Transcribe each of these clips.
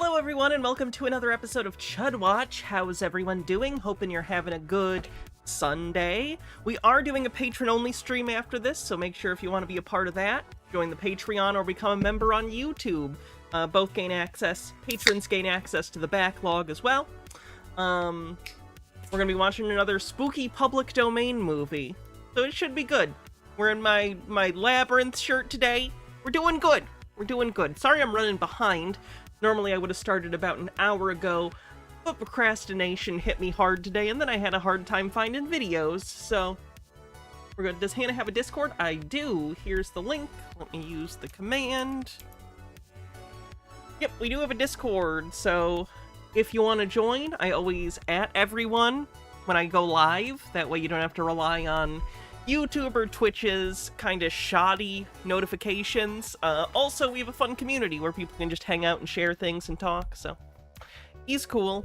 Hello everyone and welcome to another episode of Chud Watch. How's everyone doing? Hoping you're having a good Sunday. We are doing a patron-only stream after this, so make sure if you want to be a part of that, join the Patreon or become a member on YouTube. Both gain access, patrons gain access to the backlog as well. We're gonna be watching another spooky public domain movie, so it should be good. We're in my Labyrinth shirt today. We're doing good. We're doing good. Sorry I'm running behind. Normally I would have started about an hour ago, but procrastination hit me hard today, and then I had a hard time finding videos, so we're good. Does Hannah have a Discord? I do. Here's the link. Let me use the command. Yep, we do have a Discord, so if you want to join, I always @ everyone when I go live. That way you don't have to rely on YouTube or Twitch's kind of shoddy notifications. Also, we have a fun community where people can just hang out and share things and talk, so he's cool.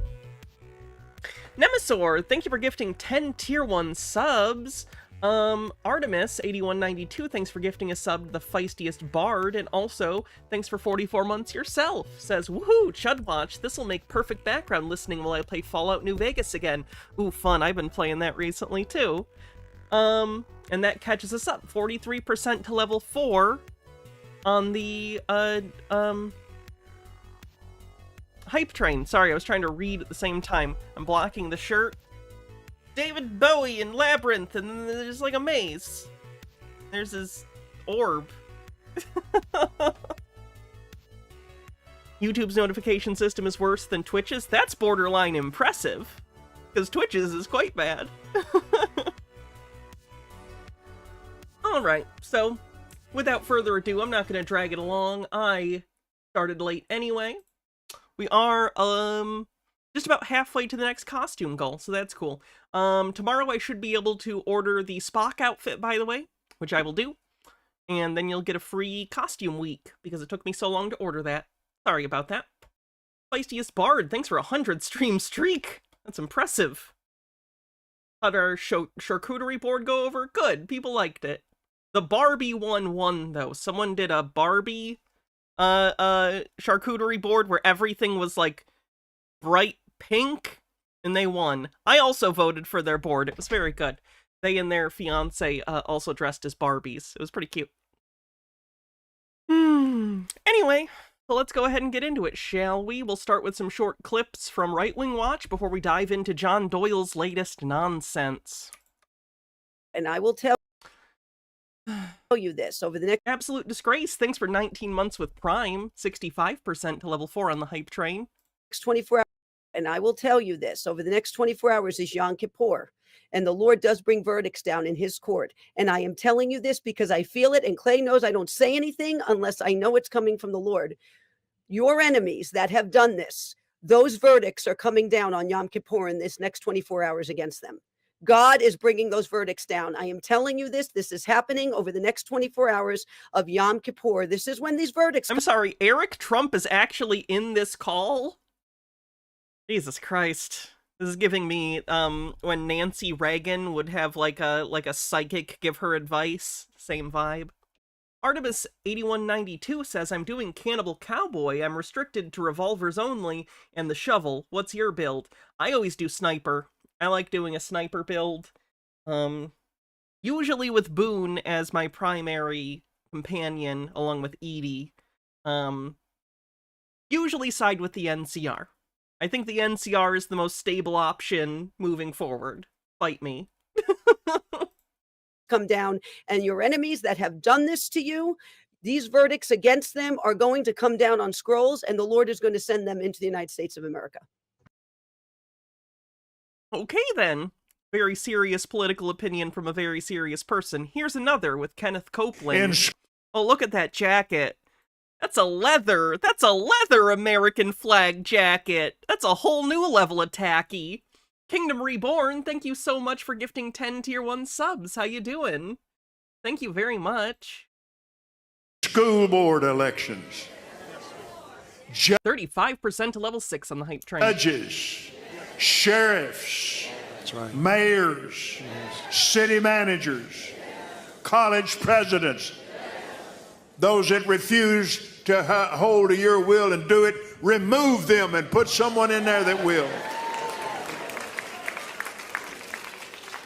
Nemesaur, thank you for gifting 10 tier 1 subs. Artemis 8192, thanks for gifting a sub to the feistiest bard, and also thanks for 44 months yourself. Says, woohoo, Chud Watch, this'll make perfect background listening while I play Fallout New Vegas again. Ooh, fun, I've been playing that recently too. And that catches us up 43% to level 4 on the hype train. Sorry, I was trying to read at the same time. I'm blocking the shirt. David Bowie in Labyrinth, and then there's like a maze. There's his orb. YouTube's notification system is worse than Twitch's. That's borderline impressive, because Twitch's is quite bad. Alright, so without further ado, I'm not going to drag it along. I started late anyway. We are just about halfway to the next costume goal, so that's cool. Tomorrow I should be able to order the Spock outfit, by the way, which I will do. And then you'll get a free costume week, because it took me so long to order that. Sorry about that. Feistiest Bard, thanks for a 100 stream streak. That's impressive. How'd our charcuterie board go over? Good, people liked it. The Barbie one won, though. Someone did a Barbie charcuterie board where everything was, like, bright pink, and they won. I also voted for their board. It was very good. They and their fiancé also dressed as Barbies. It was pretty cute. Anyway, so let's go ahead and get into it, shall we? We'll start with some short clips from Right Wing Watch before we dive into John Doyle's latest nonsense. And I will tell you this over the next Absolute disgrace. Thanks for 19 months with Prime. 65% to level 4 on the hype train. 24 hours. And I will tell you this over the next 24 hours is Yom Kippur. And the Lord does bring verdicts down in his court. And I am telling you this because I feel it. And Clay knows I don't say anything unless I know it's coming from the Lord. Your enemies that have done this, those verdicts are coming down on Yom Kippur in this next 24 hours against them. God is bringing those verdicts down. I am telling you this. This is happening over the next 24 hours of Yom Kippur. This is when these verdicts... I'm sorry, Eric Trump is actually in this call? Jesus Christ. This is giving me, when Nancy Reagan would have, like a psychic give her advice. Same vibe. Artemis 8192 says, I'm doing Cannibal Cowboy. I'm restricted to revolvers only and the shovel. What's your build? I always do sniper. I like doing a sniper build, usually with Boone as my primary companion, along with Edie. Usually side with the NCR. I think the NCR is the most stable option moving forward. Fight me. Come down, and your enemies that have done this to you, these verdicts against them are going to come down on scrolls, and the Lord is going to send them into the United States of America. Okay, then. Very serious political opinion from a very serious person. Here's another with Kenneth Copeland. Oh, look at that jacket. That's a leather American flag jacket. That's a whole new level of tacky. Kingdom Reborn, thank you so much for gifting 10 tier 1 subs. How you doing? Thank you very much. School board elections. 35% to level 6 on the hype train. Judges. Sheriffs, that's right. Mayors, city managers, college presidents, those that refuse to hold to your will and do it, remove them and put someone in there that will.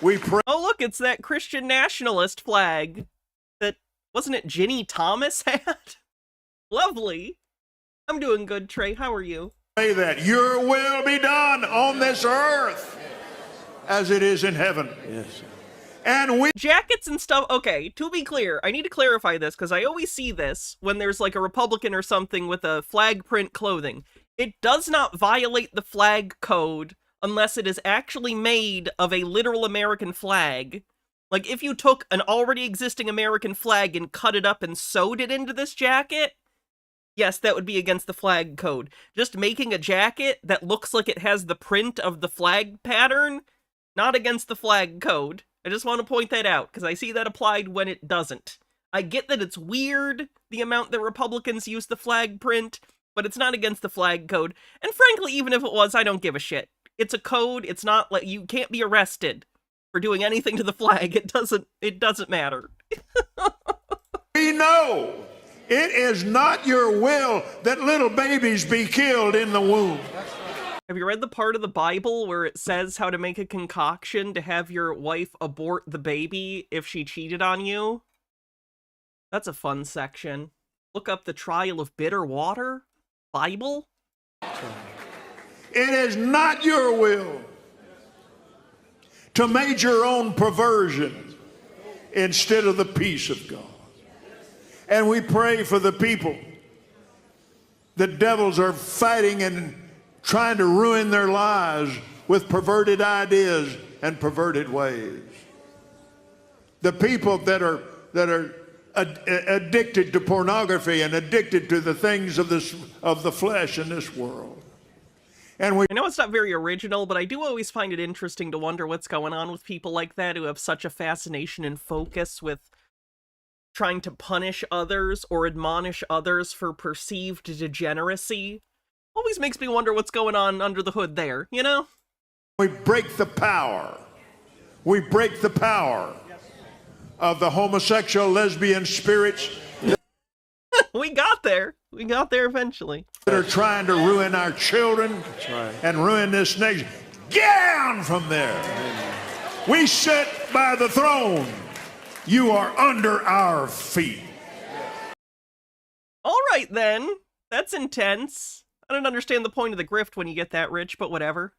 We pray. Oh, look, it's that Christian nationalist flag that, wasn't it Ginny Thomas had? Lovely. I'm doing good, Trey. How are you? Pray that your will be done on this earth as it is in heaven. Yes. And we Jackets and stuff. Okay, to be clear, I need to clarify this because I always see this when there's like a Republican or something with a flag print clothing. It does not violate the flag code unless it is actually made of a literal American flag. Like if you took an already existing American flag and cut it up and sewed it into this jacket, yes, that would be against the flag code. Just making a jacket that looks like it has the print of the flag pattern, not against the flag code. I just want to point that out, because I see that applied when it doesn't. I get that it's weird, the amount that Republicans use the flag print, but it's not against the flag code. And frankly, even if it was, I don't give a shit. It's a code, it's not like, you can't be arrested for doing anything to the flag. It doesn't matter. we know it is not your will that little babies be killed in the womb. Have you read the part of the Bible where it says how to make a concoction to have your wife abort the baby if she cheated on you? That's a fun section. Look up the trial of bitter water. Bible? It is not your will to make your own perversion instead of the peace of God. And we pray for the people. The devils are fighting and trying to ruin their lives with perverted ideas and perverted ways. The people that are addicted to pornography and addicted to the things of the flesh in this world. And I know it's not very original, but I do always find it interesting to wonder what's going on with people like that who have such a fascination and focus with trying to punish others or admonish others for perceived degeneracy. Always makes me wonder what's going on under the hood there, you know? we break the power. We break the power of the homosexual, lesbian spirits We got there. We got there eventually. that are trying to ruin our children and ruin this nation. Get down from there. We sit by the throne. You are under our feet. All right, then. That's intense. I don't understand the point of the grift when you get that rich, but whatever.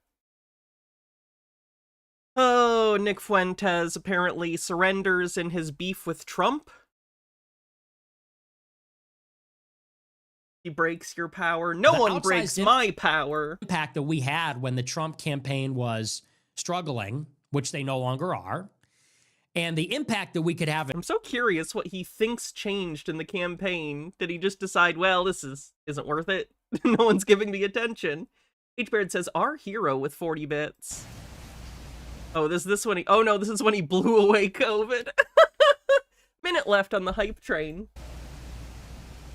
Oh, Nick Fuentes apparently surrenders in his beef with Trump. He breaks your power. No one breaks my power. Impact that we had when the Trump campaign was struggling, which they no longer are, and the impact that we could have. I'm so curious what he thinks changed in the campaign. Did he just decide, well, this isn't worth it? No one's giving me attention. H. Baird says, our hero with 40 bits. Oh, this is when he blew away COVID. Minute left on the hype train.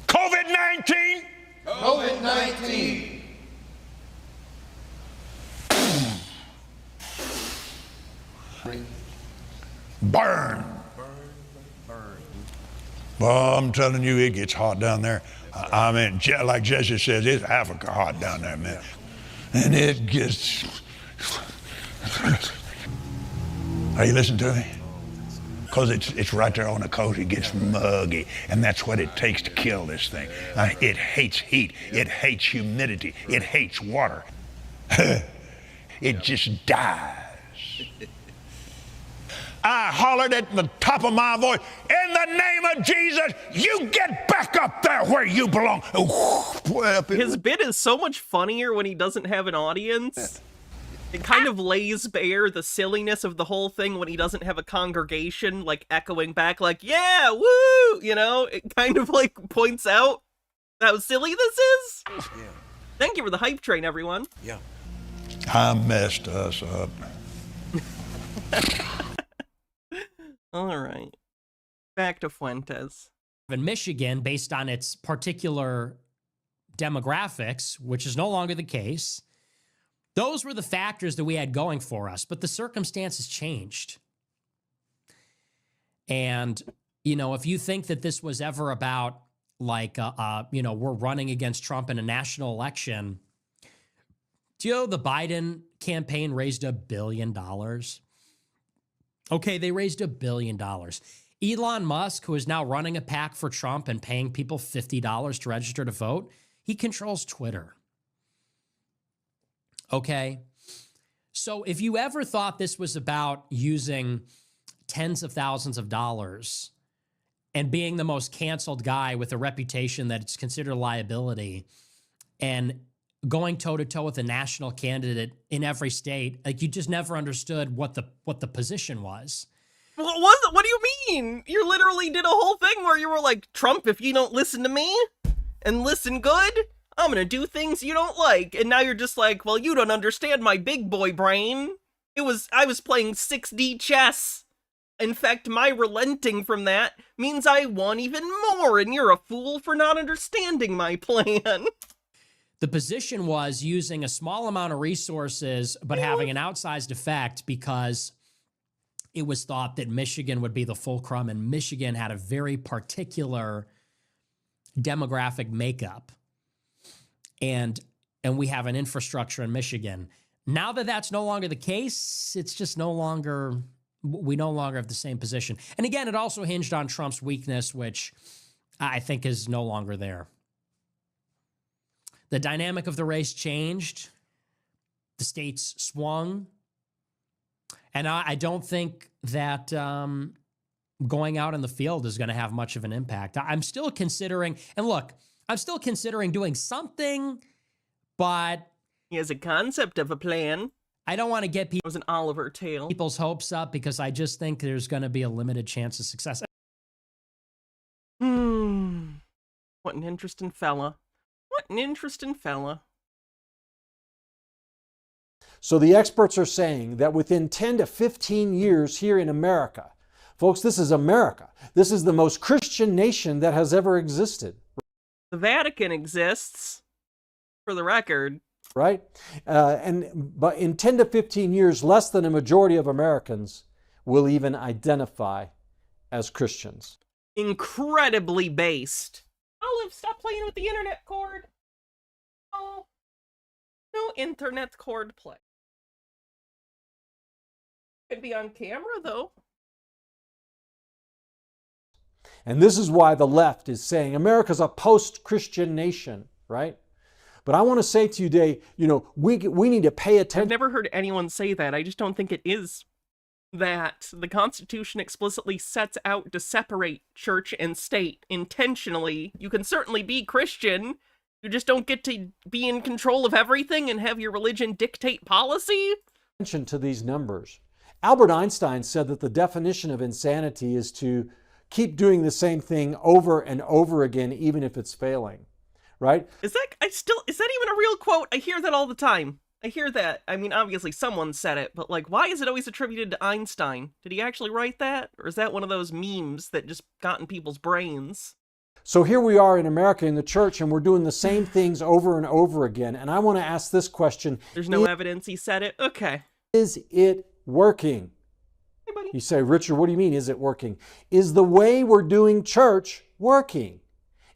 COVID-19. COVID-19. Burn. Well, I'm telling you, it gets hot down there. I mean, like Jesse says, it's Africa hot down there, man. And it gets... Are you listening to me? Because it's right there on the coast. It gets muggy, and that's what it takes to kill this thing. It hates heat. It hates humidity. It hates water. It just dies. I hollered at the top of my voice, in the name of Jesus, you get back up there where you belong. His bit is so much funnier when he doesn't have an audience. It kind of lays bare the silliness of the whole thing when he doesn't have a congregation, like, echoing back, like, yeah, woo! You know, it kind of, like, points out how silly this is. Yeah. Thank you for the hype train, everyone. Yeah. I messed us up. All right. Back to Fuentes. In Michigan, based on its particular demographics, which is no longer the case, those were the factors that we had going for us, but the circumstances changed. And, you know, if you think that this was ever about like, we're running against Trump in a national election. Do you know the Biden campaign raised $1 billion? Okay, they raised $1 billion. Elon Musk, who is now running a PAC for Trump and paying people $50 to register to vote, he controls Twitter. Okay? So if you ever thought this was about using tens of thousands of dollars and being the most canceled guy with a reputation that it's considered a liability and going toe-to-toe with a national candidate in every state, like, you just never understood what the position was. What do you mean? You literally did a whole thing where you were like, Trump, if you don't listen to me and listen good, I'm gonna do things you don't like. And now you're just like, well, you don't understand my big boy brain. I was playing 6D chess. In fact, my relenting from that means I won even more, and you're a fool for not understanding my plan. The position was using a small amount of resources, but having an outsized effect because it was thought that Michigan would be the fulcrum, and Michigan had a very particular demographic makeup. And we have an infrastructure in Michigan. Now that that's no longer the case, it's just we no longer have the same position. And again, it also hinged on Trump's weakness, which I think is no longer there. The dynamic of the race changed. The states swung. And I don't think that going out in the field is going to have much of an impact. I'm still considering, doing something, but He has a concept of a plan. I don't want to get It was an Oliver tale. people's hopes up because I just think there's going to be a limited chance of success. What an interesting fella. What an interesting fella. So the experts are saying that within 10 to 15 years here in America, folks, this is America. This is the most Christian nation that has ever existed. The Vatican exists, for the record. Right? But in 10 to 15 years, less than a majority of Americans will even identify as Christians. Incredibly based. Olive, stop playing with the internet cord. Oh, no internet cord play. Could be on camera, though. And this is why the left is saying America's a post-Christian nation, right? But I want to say to you today, we need to pay attention. I've never heard anyone say that. I just don't think it is that. The Constitution explicitly sets out to separate church and state intentionally. You can certainly be Christian. You just don't get to be in control of everything and have your religion dictate policy. Attention to these numbers. Albert Einstein said that the definition of insanity is to keep doing the same thing over and over again, even if it's failing, right? Is that even a real quote? I hear that all the time. I hear that. I mean, obviously someone said it, but like, why is it always attributed to Einstein? Did he actually write that? Or is that one of those memes that just got in people's brains? So here we are in America in the church, and we're doing the same things over and over again. And I want to ask this question. There's no evidence he said it? Okay. Is it working? Hey, buddy. You say, Richard, what do you mean, is it working? Is the way we're doing church working?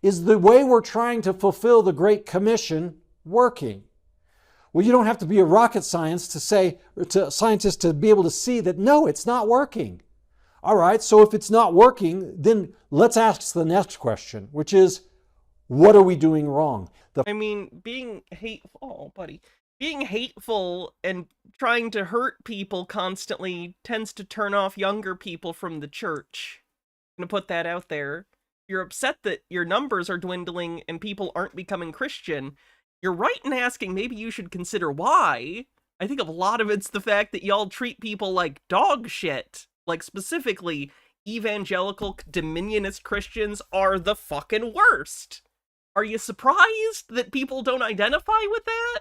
Is the way we're trying to fulfill the Great Commission working? Well, you don't have to be a rocket scientist to be able to see that, no, it's not working. All right, so if it's not working, then let's ask the next question, which is, what are we doing wrong? Being hateful and trying to hurt people constantly tends to turn off younger people from the church. I'm going to put that out there. You're upset that your numbers are dwindling and people aren't becoming Christian. You're right in asking maybe you should consider why. I think a lot of it's the fact that y'all treat people like dog shit. Like, specifically, evangelical dominionist Christians are the fucking worst. Are you surprised that people don't identify with that?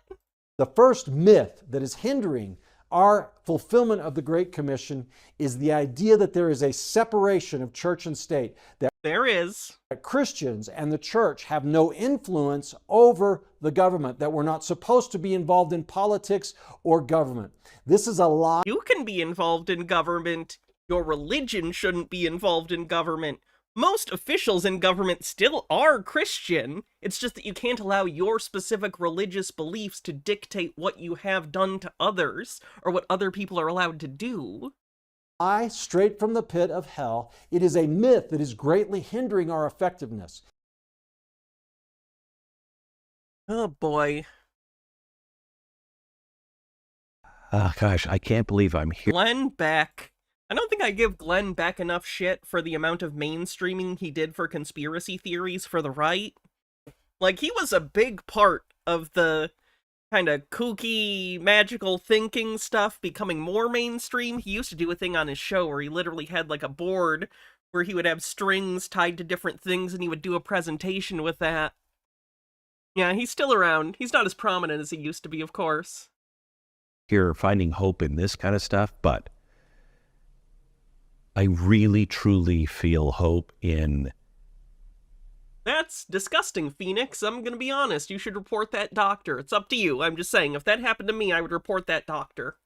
The first myth that is hindering our fulfillment of the Great Commission is the idea that there is a separation of church and state, that there is. That Christians and the church have no influence over the government, that we're not supposed to be involved in politics or government. This is a lie. You can be involved in government. Your religion shouldn't be involved in government. Most officials in government still are Christian. It's just that you can't allow your specific religious beliefs to dictate what you have done to others or what other people are allowed to do. Lie straight from the pit of hell. It is a myth that is greatly hindering our effectiveness. Oh boy. Oh, gosh, I can't believe I'm here. Glenn Beck. I don't think I give Glenn Beck enough shit for the amount of mainstreaming he did for conspiracy theories for the right. Like, he was a big part of the kind of kooky, magical thinking stuff becoming more mainstream. He used to do a thing on his show where he literally had like a board where he would have strings tied to different things and he would do a presentation with that. Yeah, he's still around. He's not as prominent as he used to be, of course. Here finding hope in this kind of stuff, but I really, truly feel hope in... That's disgusting, Phoenix. I'm gonna be honest. You should report that doctor. It's up to you. I'm just saying, if that happened to me, I would report that doctor.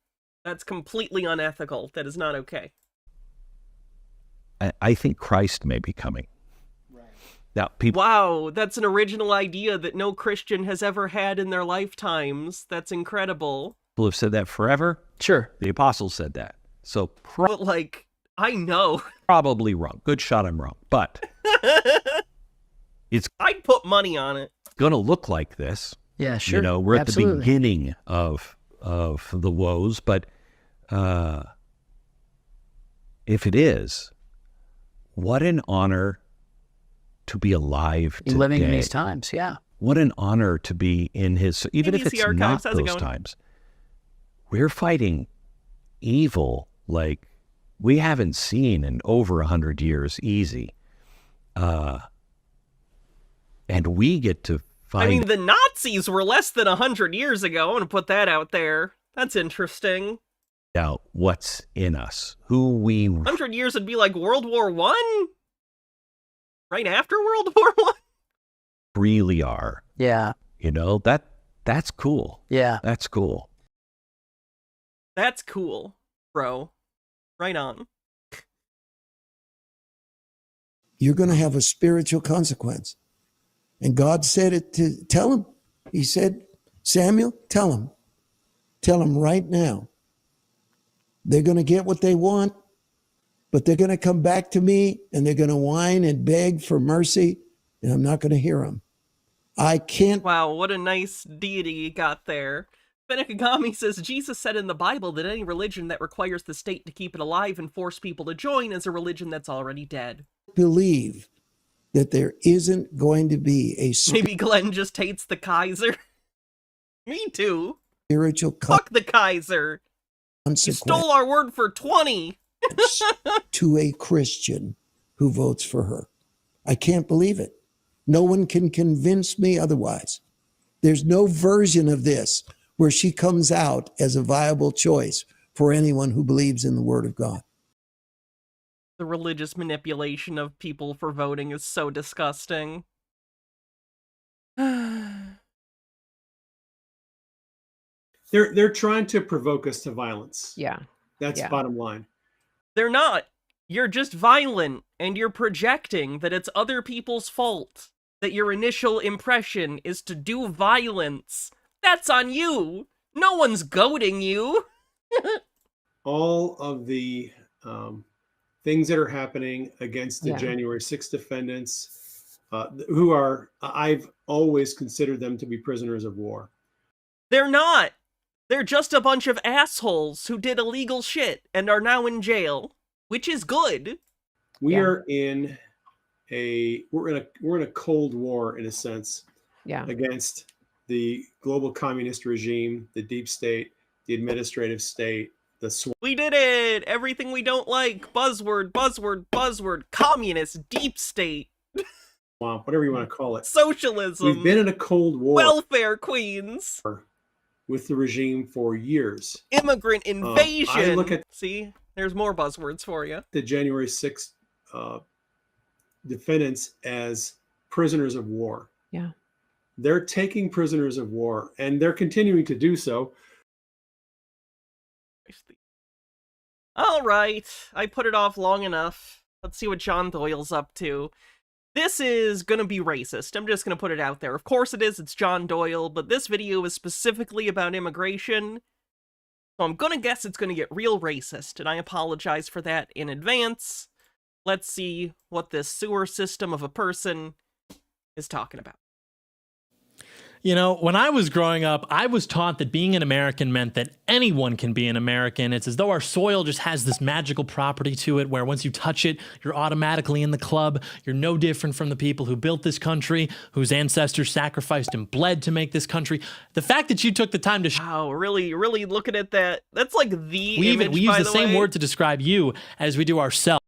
That's completely unethical. That is not okay. I think Christ may be coming. Right. Now, people... Wow, that's an original idea that no Christian has ever had in their lifetimes. That's incredible. People have said that forever. Sure, the apostles said that. So, But, like, I know. Probably wrong. Good shot, I'm wrong. But it's... I'd put money on it. Going to look like this. Yeah, sure. You know, we're at Absolutely. the beginning of the woes, but if it is, what an honor to be alive today. Living in these times, yeah. What an honor to be in his... Even ABC if it's Archives, not how's it those going? times. We're fighting evil like we haven't seen in over 100 years easy. And we get to find... I mean, the Nazis were less than 100 years ago. I want to put that out there. That's interesting. out what's in us, who we... 100 years would be like World War I? Right after World War I? really are. Yeah. You know, that's cool. Yeah. That's cool. That's cool, bro. Right on. You're going to have a spiritual consequence. And God said it to tell him. He said, Samuel, tell him. Tell him right now. They're going to get what they want, but they're going to come back to me and they're going to whine and beg for mercy, and I'm not going to hear them. I can't. Wow, what a nice deity you got there. Benekagami says, Jesus said in the Bible that any religion that requires the state to keep it alive and force people to join is a religion that's already dead. Believe that there isn't going to be a Maybe Glenn just hates the Kaiser. Me too. spiritual Fuck the Kaiser. You consequence stole our word for 20. to a Christian who votes for her. I can't believe it. No one can convince me otherwise. There's no version of this where she comes out as a viable choice for anyone who believes in the Word of God. The religious manipulation of people for voting is so disgusting. They're trying to provoke us to violence. Yeah. That's Yeah. bottom line. They're not. You're just violent, and you're projecting that it's other people's fault. That your initial impression is to do violence. That's on you. No one's goading you. All of the things that are happening against the Yeah. January 6th defendants, who are, I've always considered them to be prisoners of war. They're not. They're just a bunch of assholes who did illegal shit and are now in jail, which is good. We Yeah. are in we're in a cold war in a sense Yeah. against the global communist regime, the deep state, the administrative state, the swamp. We did it! Everything we don't like. Buzzword, buzzword, buzzword. Communist, deep state, Whatever you want to call it. socialism, We've been in a cold war welfare queens, with the regime for years. immigrant invasion. look at- See, there's more buzzwords for you. The January 6th defendants as prisoners of war. Yeah. They're taking prisoners of war, and they're continuing to do so. All right, I put it off long enough. Let's see what John Doyle's up to. This is gonna be racist. I'm just gonna put it out there. Of course it is, it's John Doyle, but this video is specifically about immigration. So I'm gonna guess it's gonna get real racist, and I apologize for that in advance. Let's see what this sewer system of a person is talking about. You know, when I was growing up, I was taught that being an American meant that anyone can be an American. It's as though our soil just has this magical property to it where once you touch it, you're automatically in the club. You're no different from the people who built this country, whose ancestors sacrificed and bled to make this country. The fact that you took the time to wow, really looking at that, that's like the we image, use by the same way. word to describe you as we do ourselves,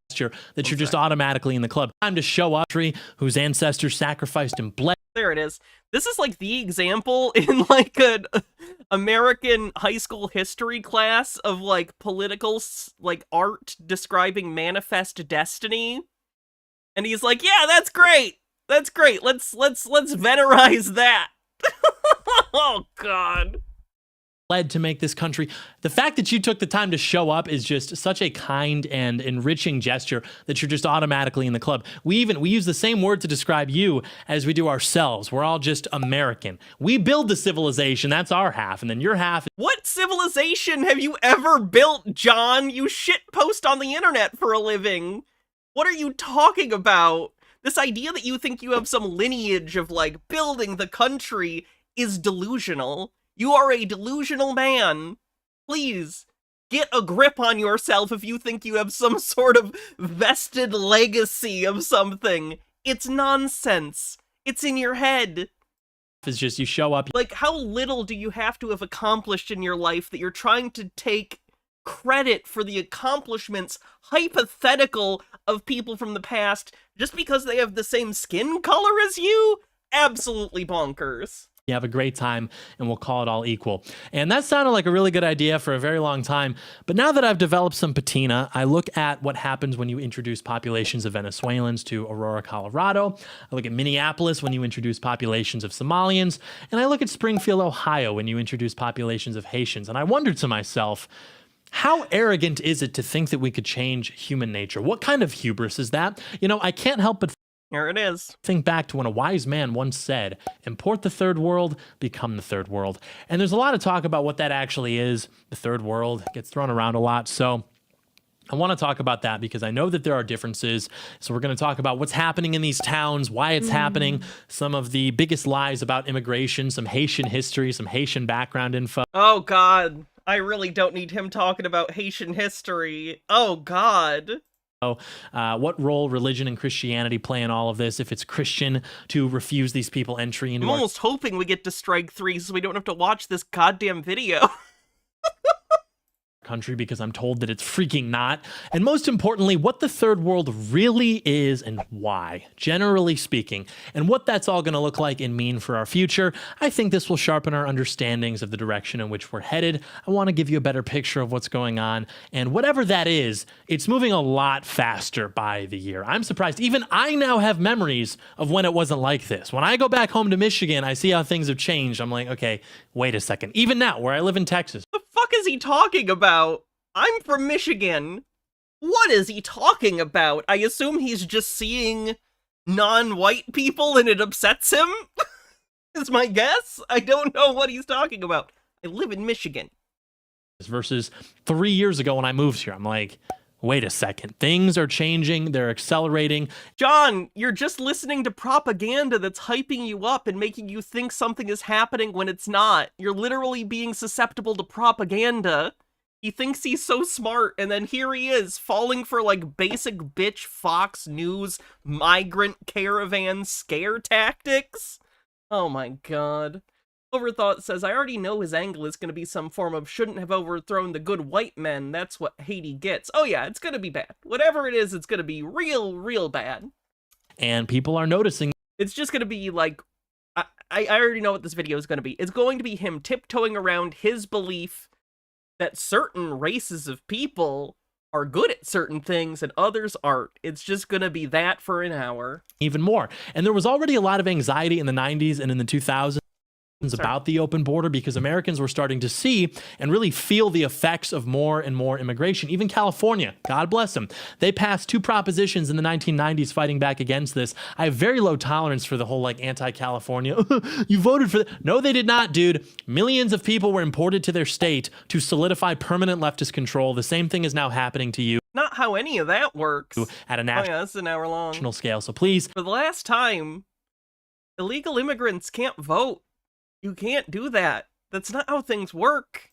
that you're just automatically in the club. Time to show up, whose ancestors sacrificed and bled. There it is. This is like the example in like an American high school history class of like political like art describing manifest destiny. And he's like, "Yeah, that's great. That's great. Let's venerize that." Oh god. Led to make this country. The fact that you took the time to show up is just such a kind and enriching gesture that you're just automatically in the club. We use the same word to describe you as we do ourselves. We're all just American. We build the civilization, that's our half, and then your half. What civilization have you ever built, John? You shitpost on the internet for a living. What are you talking about? This idea that you think you have some lineage of like building the country is delusional. You are a delusional man. Please, get a grip on yourself if you think you have some sort of vested legacy of something. It's nonsense. It's in your head. It's just you show up. Like, how little do you have to have accomplished in your life that you're trying to take credit for the accomplishments, hypothetical, of people from the past just because they have the same skin color as you? Absolutely bonkers. You have a great time, and we'll call it all equal. And that sounded like a really good idea for a very long time. But now that I've developed some patina, I look at what happens when you introduce populations of Venezuelans to Aurora, Colorado. I look at Minneapolis when you introduce populations of Somalians. And I look at Springfield, Ohio when you introduce populations of Haitians. And I wonder to myself, how arrogant is it to think that we could change human nature? What kind of hubris is that? You know, I can't help but here it is. think back to when a wise man once said, import the third world, become the third world. And there's a lot of talk about what that actually is. The third world gets thrown around a lot. So I want to talk about that because I know that there are differences. So we're going to talk about what's happening in these towns, why it's happening, some of the biggest lies about immigration, some Haitian history, some Haitian background info. Oh god, I really don't need him talking about Haitian history. Oh god. What role religion and Christianity play in all of this, if it's Christian to refuse these people entry into I'm almost hoping we get to strike 3 so we don't have to watch this goddamn video. country, because I'm told that it's freaking not. And most importantly, what the third world really is and why, generally speaking, and what that's all going to look like and mean for our future. I think this will sharpen our understandings of the direction in which we're headed. I want to give you a better picture of what's going on, and whatever that is, it's moving a lot faster by the year. I'm surprised. Even I now have memories of when it wasn't like this. When I go back home to Michigan, I see how things have changed. I'm like, okay, wait a second. Even now, where I live in Texas. The fuck is he talking about? I'm from Michigan. What is he talking about? I assume he's just seeing non-white people and it upsets him? Is my guess? I don't know what he's talking about. I live in Michigan. Versus 3 years ago when I moved here. I'm like, wait a second. Things are changing. They're accelerating. John, you're just listening to propaganda that's hyping you up and making you think something is happening when it's not. You're literally being susceptible to propaganda. He thinks he's so smart, and then here he is, falling for, like, basic bitch Fox News migrant caravan scare tactics? Oh my god. Overthought says, I already know his angle is going to be some form of shouldn't have overthrown the good white men, that's what Haiti gets. Oh yeah, it's going to be bad. Whatever it is, it's going to be real bad. And people are noticing. It's just going to be, like, I already know what this video is going to be. It's going to be him tiptoeing around his belief that certain races of people are good at certain things and others aren't. It's just gonna be that for an hour. Even more. And there was already a lot of anxiety in the 90s and in the 2000s. about the open border because Americans were starting to see and really feel the effects of more and more immigration. Even California, God bless them, they passed 2 propositions in the 1990s fighting back against this. I have very low tolerance for the whole like anti-California. You voted for that. No, they did not, dude. Millions of people were imported to their state to solidify permanent leftist control. The same thing is now happening to you. Not how any of that works. At a that's an hour long. national scale. So please, for the last time, illegal immigrants can't vote. You can't do that. That's not how things work.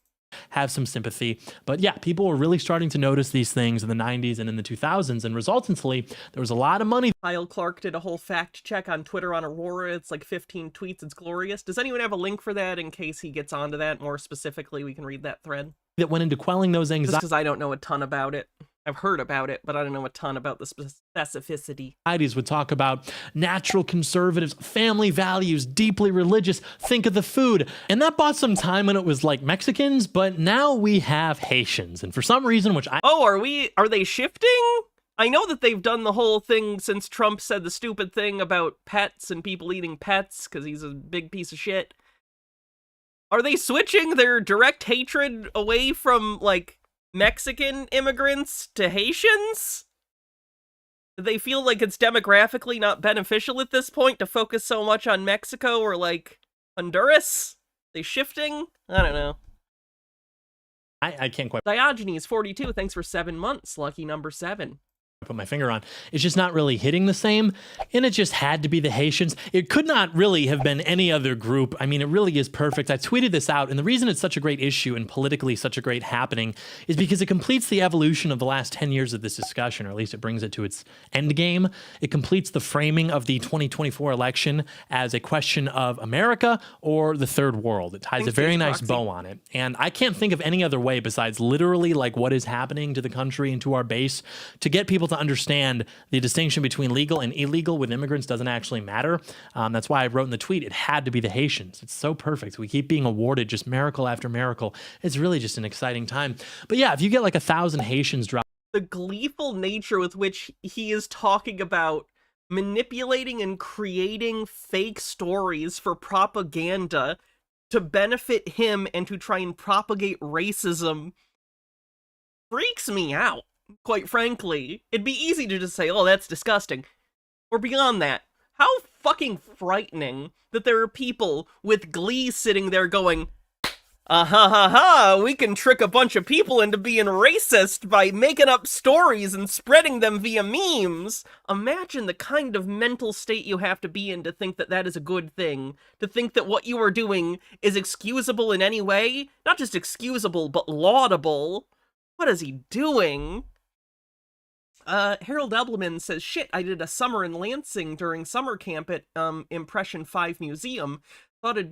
Have some sympathy. But yeah, people were really starting to notice these things in the 90s and in the 2000s. And resultantly, there was a lot of money. Kyle Clark did a whole fact check on Twitter on Aurora. It's like 15 tweets. It's glorious. Does anyone have a link for that in case he gets onto that more specifically? We can read that thread. That went into quelling those Just anxieties. because I don't know a ton about it. I've heard about it, but I don't know a ton about the specificity. Would talk about natural conservatives, family values, deeply religious, think of the food. And that bought some time when it was like Mexicans, but now we have Haitians. And for some reason, which I... Oh, are they shifting? I know that they've done the whole thing since Trump said the stupid thing about pets and people eating pets because he's a big piece of shit. Are they switching their direct hatred away from, like, Mexican immigrants to Haitians? Do they feel like it's demographically not beneficial at this point to focus so much on Mexico or, like, Honduras? They shifting? I don't know. I can't quite Diogenes 42, thanks for 7 months, lucky number 7. put my finger on. It's just not really hitting the same, and it just had to be the Haitians. It could not really have been any other group. I mean, it really is perfect. I tweeted this out, and the reason it's such a great issue and politically such a great happening is because it completes the evolution of the last 10 years of this discussion, or at least it brings it to its end game. It completes the framing of the 2024 election as a question of America or the third world. It ties a very nice bow on it, and I can't think of any other way besides literally like what is happening to the country and to our base to get people to understand the distinction between legal and illegal with immigrants doesn't actually matter. That's why I wrote in the tweet, it had to be the Haitians. It's so perfect. We keep being awarded just miracle after miracle. It's really just an exciting time. But yeah, if you get like 1,000 Haitians drop. The gleeful nature with which he is talking about manipulating and creating fake stories for propaganda to benefit him and to try and propagate racism freaks me out. Quite frankly, it'd be easy to just say, oh, that's disgusting. Or beyond that, how fucking frightening that there are people with glee sitting there going, we can trick a bunch of people into being racist by making up stories and spreading them via memes. Imagine the kind of mental state you have to be in to think that that is a good thing. To think that what you are doing is excusable in any way. Not just excusable, but laudable. What is he doing? Harold Ebelman says, shit, I did a summer in Lansing during summer camp at Impression 5 Museum. Thought I'd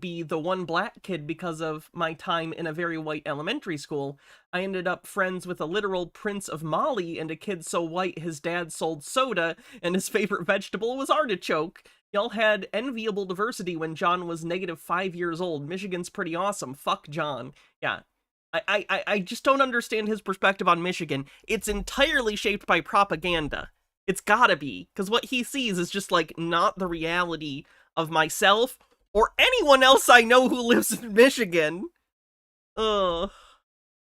be the one black kid because of my time in a very white elementary school. I ended up friends with a literal Prince of Mali and a kid so white his dad sold soda and his favorite vegetable was artichoke. Y'all had enviable diversity when John was -5 years old. Michigan's pretty awesome. Fuck John. Yeah. I just don't understand his perspective on Michigan. It's entirely shaped by propaganda. It's gotta be, because what he sees is just, like, not the reality of myself or anyone else I know who lives in Michigan. Ugh.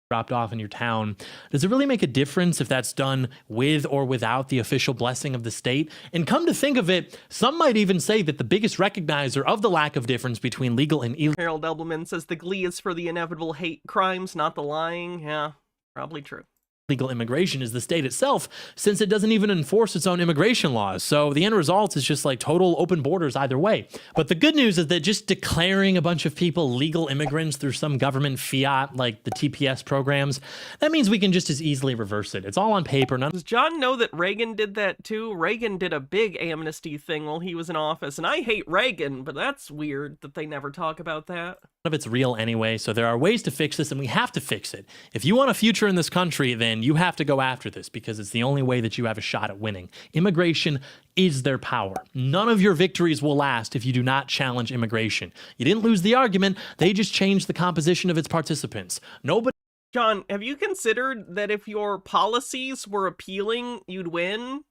Dropped off in your town. Does it really make a difference if that's done with or without the official blessing of the state? And come to think of it, some might even say that the biggest recognizer of the lack of difference between legal and illegal. Harold Ebelman says the glee is for the inevitable hate crimes, not the lying. Yeah, probably true. Legal immigration is the state itself, since it doesn't even enforce its own immigration laws. So the end result is just like total open borders either way. But the good news is that just declaring a bunch of people legal immigrants through some government fiat like the TPS programs, that means we can just as easily reverse it. It's all on paper. Does John know that Reagan did that too? Reagan did a big amnesty thing while he was in office, and I hate Reagan, but that's weird that they never talk about that. None of it's real anyway, so there are ways to fix this, and we have to fix it. If you want a future in this country, then you have to go after this because it's the only way that you have a shot at winning. Immigration is their power. None of your victories will last if you do not challenge immigration. You didn't lose the argument, they just changed the composition of its participants. Nobody. John, have you considered that if your policies were appealing, you'd win?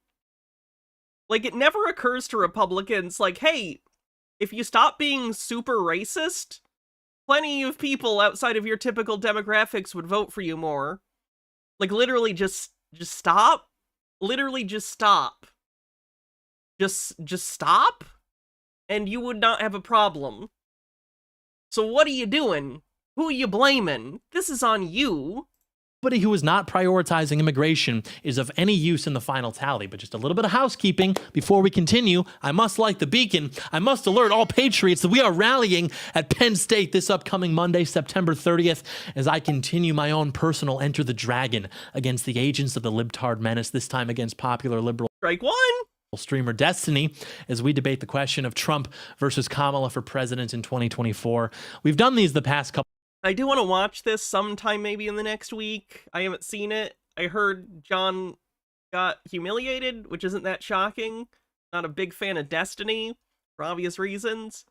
Like, it never occurs to Republicans, like, hey, if you stop being super racist, plenty of people outside of your typical demographics would vote for you more. Like, literally just stop. Literally just stop. Just stop, and you would not have a problem. So what are you doing? Who are you blaming? This is on you. Anybody who is not prioritizing immigration is of any use in the final tally. But just a little bit of housekeeping before we continue. I must light the beacon. I must alert all patriots that we are rallying at Penn State this upcoming Monday, September 30th, as I continue my own personal Enter the Dragon against the agents of the libtard menace, this time against popular liberal Strike one. streamer Destiny, as we debate the question of Trump versus Kamala for president in 2024. We've done these the past couple. I do want to watch this sometime maybe in the next week. I haven't seen it. I heard John got humiliated, which isn't that shocking. Not a big fan of Destiny, for obvious reasons.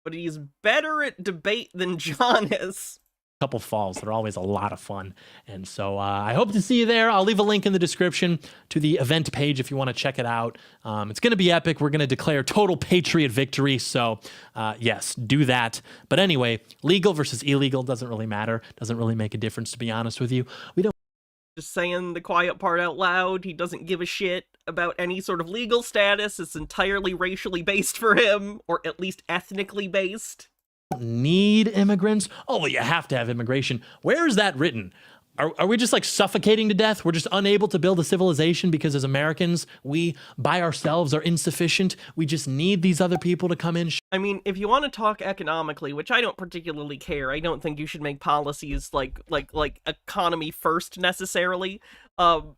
But he's better at debate than John is. Couple falls. They're always a lot of fun. And so I hope to see you there. I'll leave a link in the description to the event page if you want to check it out. It's going to be epic. We're going to declare total patriot victory. So yes, do that. But anyway, legal versus illegal doesn't really matter. Doesn't really make a difference, to be honest with you. We don't. Just saying the quiet part out loud. He doesn't give a shit about any sort of legal status. It's entirely racially based for him, or at least ethnically based. Need immigrants. Oh, well, you have to have immigration. Where is that written? Are we just like suffocating to death? We're just unable to build a civilization because as Americans, we by ourselves are insufficient. We just need these other people to come in. I mean, if you want to talk economically, which I don't particularly care, I don't think you should make policies like economy first necessarily. Hold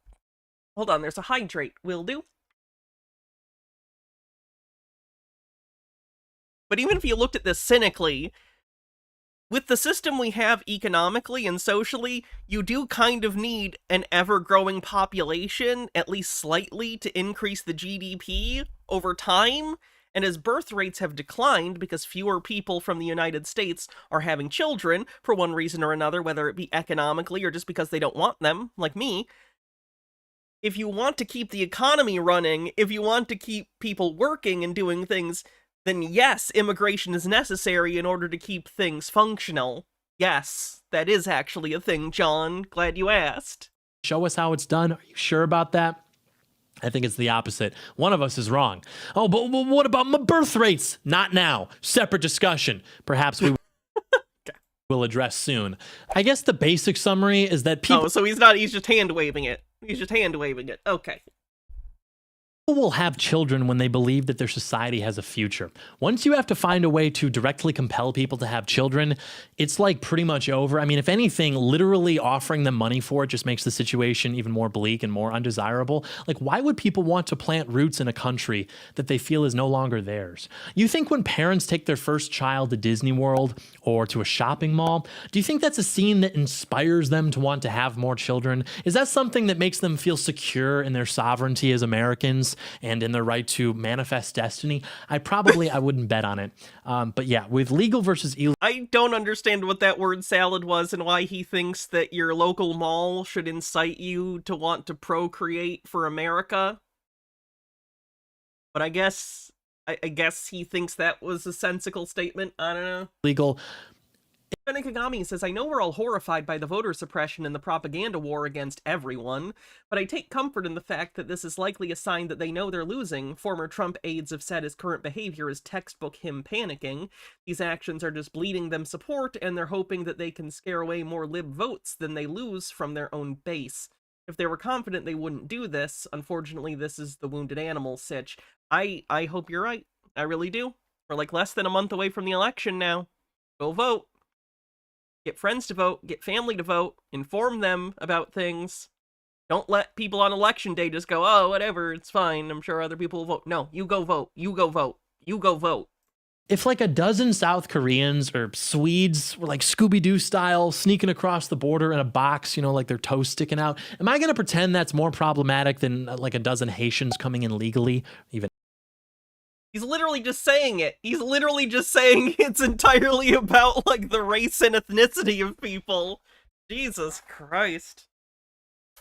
on, there's a hydrate. Will do. But even if you looked at this cynically, with the system we have economically and socially, you do kind of need an ever-growing population, at least slightly, to increase the GDP over time. And as birth rates have declined because fewer people from the United States are having children, for one reason or another, whether it be economically or just because they don't want them, like me, if you want to keep the economy running, if you want to keep people working and doing things, then yes, immigration is necessary in order to keep things functional. Yes, that is actually a thing, John. Glad you asked. Show us how it's done. Are you sure about that? I think it's the opposite. One of us is wrong. Oh, but what about my birth rates? Not now. Separate discussion. Perhaps we will address soon. I guess the basic summary is that people... Oh, so he's just hand-waving it. He's just hand-waving it. Okay. People will have children when they believe that their society has a future. Once you have to find a way to directly compel people to have children, it's like pretty much over. I mean, if anything, literally offering them money for it just makes the situation even more bleak and more undesirable. Like, why would people want to plant roots in a country that they feel is no longer theirs? You think when parents take their first child to Disney World or to a shopping mall, do you think that's a scene that inspires them to want to have more children? Is that something that makes them feel secure in their sovereignty as Americans and in their right to manifest destiny? I wouldn't bet on it. But yeah, with legal versus illegal. I don't understand what that word salad was and why he thinks that your local mall should incite you to want to procreate for America. But I guess he thinks that was a sensical statement. I don't know. Legal. Ben Kagami says, I know we're all horrified by the voter suppression and the propaganda war against everyone, but I take comfort in the fact that this is likely a sign that they know they're losing. Former Trump aides have said his current behavior is textbook him panicking. These actions are just bleeding them support, and they're hoping that they can scare away more lib votes than they lose from their own base. If they were confident they wouldn't do this, unfortunately this is the wounded animal sitch. I hope you're right. I really do. We're like less than a month away from the election now. Go vote. Get friends to vote, get family to vote, inform them about things. Don't let people on election day just go, oh, whatever, it's fine, I'm sure other people will vote. No, you go vote, you go vote, you go vote. If like a dozen South Koreans or Swedes were like Scooby-Doo style sneaking across the border in a box, like their toes sticking out, am I going to pretend that's more problematic than like a dozen Haitians coming in legally? Even He's literally just saying it. He's literally just saying it's entirely about, like, the race and ethnicity of people. Jesus Christ.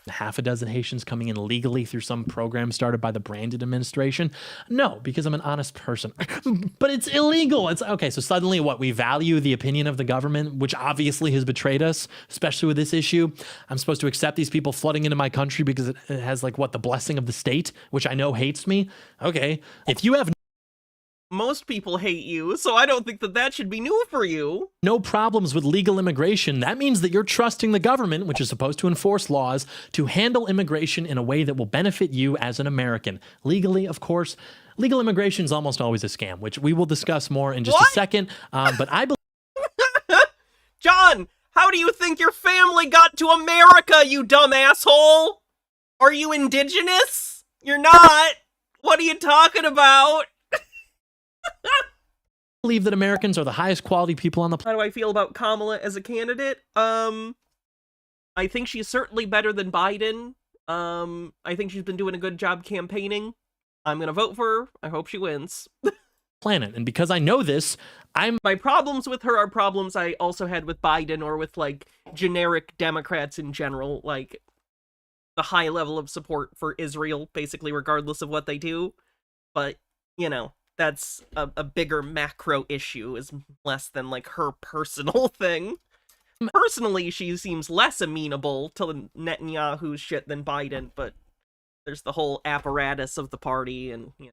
half a dozen Haitians coming in legally through some program started by the Brandon administration? No, because I'm an honest person. But it's illegal. It's okay. So suddenly what, we value the opinion of the government, which obviously has betrayed us, especially with this issue. I'm supposed to accept these people flooding into my country because it has like what, the blessing of the state, which I know hates me. Okay. If you have most people hate you, so I don't think that that should be new for you. no problems with legal immigration, that means that you're trusting the government, which is supposed to enforce laws, to handle immigration in a way that will benefit you as an American. Legally, of course. Legal immigration is almost always a scam, which we will discuss more in just a second. But I believe... John, how do you think your family got to America, you dumb asshole? Are you indigenous? You're not. What are you talking about? believe that Americans are the highest quality people on the planet. How do I feel about Kamala as a candidate? I think she's certainly better than Biden. I think she's been doing a good job campaigning. I'm gonna vote for her. I hope she wins. Planet. And because I know this, my problems with her are problems I also had with Biden or with like generic Democrats in general, like the high level of support for Israel, basically regardless of what they do. But, you know, that's a bigger macro issue, is less than like her personal thing. Personally, she seems less amenable to Netanyahu's shit than Biden, but there's the whole apparatus of the party and, you know.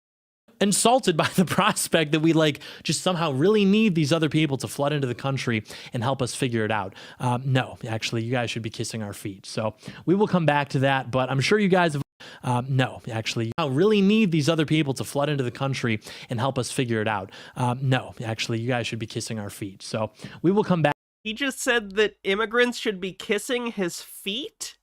Insulted by the prospect that we like just somehow really need these other people to flood into the country and help us figure it out. No, actually, you guys should be kissing our feet. So we will come back to that, but I'm sure you guys have no, actually, I really need these other people to flood into the country and help us figure it out. No, actually, you guys should be kissing our feet. So we will come back. He just said that immigrants should be kissing his feet?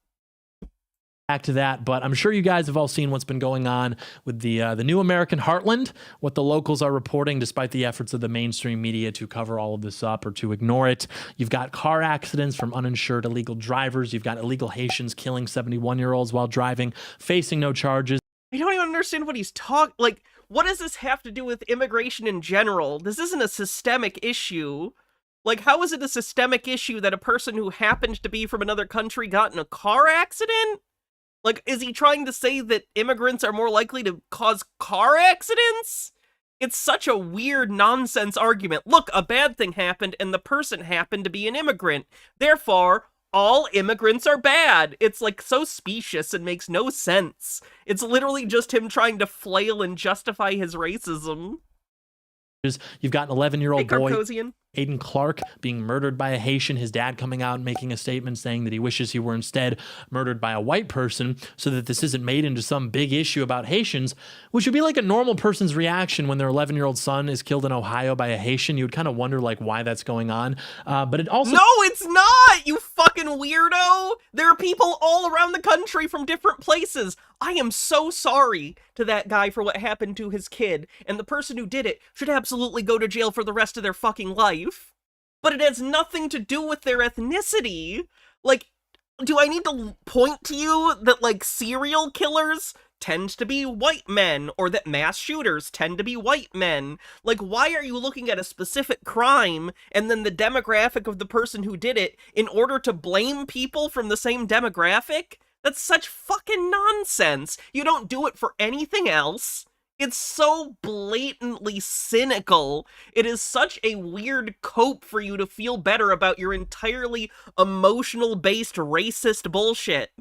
Back to that, but I'm sure you guys have all seen what's been going on with the new American heartland, what the locals are reporting, despite the efforts of the mainstream media to cover all of this up or to ignore it. You've got car accidents from uninsured illegal drivers. You've got illegal Haitians killing 71-year-olds while driving, facing no charges. I don't even understand what he's talking. Like, what does this have to do with immigration in general? This isn't a systemic issue. Like, how is it a systemic issue that a person who happened to be from another country got in a car accident? Like, is he trying to say that immigrants are more likely to cause car accidents? It's such a weird nonsense argument. Look, a bad thing happened and the person happened to be an immigrant. Therefore, all immigrants are bad. It's like so specious and makes no sense. It's literally just him trying to flail and justify his racism. You've got an 11-year-old boy, Carcosian. Aiden Clark, being murdered by a Haitian. His dad coming out and making a statement saying that he wishes he were instead murdered by a white person so that this isn't made into some big issue about Haitians, which would be like a normal person's reaction when their 11-year-old son is killed in Ohio by a Haitian. You would kind of wonder like why that's going on. But it also... No, it's not, you fucking weirdo! There are people all around the country from different places. I am so sorry to that guy for what happened to his kid, and the person who did it should absolutely go to jail for the rest of their fucking life. But it has nothing to do with their ethnicity. Like, do I need to point to you that, like, serial killers tend to be white men, or that mass shooters tend to be white men? Like, why are you looking at a specific crime and then the demographic of the person who did it in order to blame people from the same demographic? That's such fucking nonsense. You don't do it for anything else. It's so blatantly cynical. It is such a weird cope for you to feel better about your entirely emotional-based racist bullshit.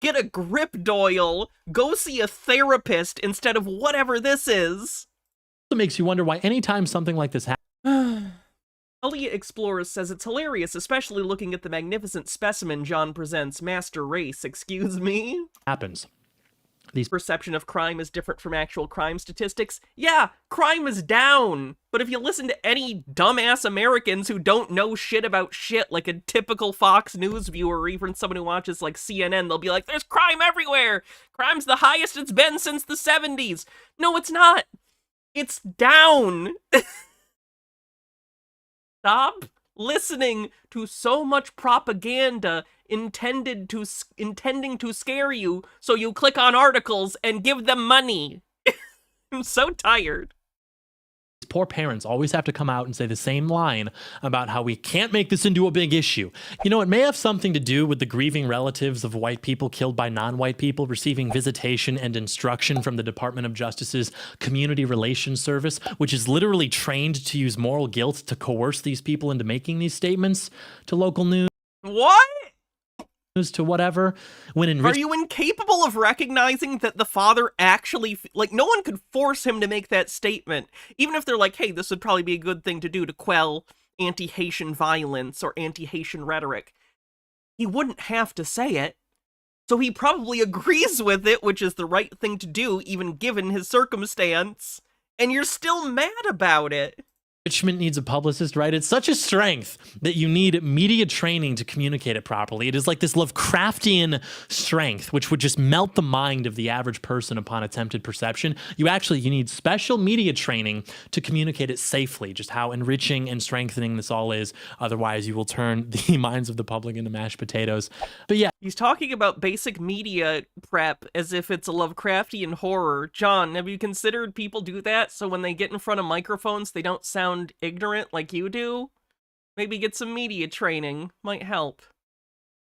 Get a grip, Doyle. Go see a therapist instead of whatever this is. It makes you wonder why anytime something like this happens. Elliot Explorers says it's hilarious, especially looking at the magnificent specimen John presents. Master race, excuse me? Happens. Perception of crime is different from actual crime statistics. Yeah, crime is down. But if you listen to any dumbass Americans who don't know shit about shit, like a typical Fox News viewer or even someone who watches like CNN, they'll be like, there's crime everywhere. Crime's the highest it's been since the 70s. No, it's not. It's down. Stop listening to so much propaganda intending to scare you so you click on articles and give them money. I'm so tired. poor parents always have to come out and say the same line about how we can't make this into a big issue. You know, it may have something to do with the grieving relatives of white people killed by non-white people receiving visitation and instruction from the Department of Justice's Community Relations Service, which is literally trained to use moral guilt to coerce these people into making these statements to local news. What? To whatever. Are you incapable of recognizing that the father actually, like, no one could force him to make that statement, even if they're like, hey, this would probably be a good thing to do to quell anti-Haitian violence or anti-Haitian rhetoric. He wouldn't have to say it, so he probably agrees with it, which is the right thing to do, even given his circumstance, and you're still mad about it. Enrichment needs a publicist, right? It's such a strength that you need media training to communicate it properly. It is like this Lovecraftian strength, which would just melt the mind of the average person upon attempted perception. You need special media training to communicate it safely, just how enriching and strengthening this all is. Otherwise, you will turn the minds of the public into mashed potatoes. But yeah. He's talking about basic media prep as if it's a Lovecraftian horror. John, have you considered people do that so when they get in front of microphones, they don't sound ignorant like you do? Maybe get some media training. Might help.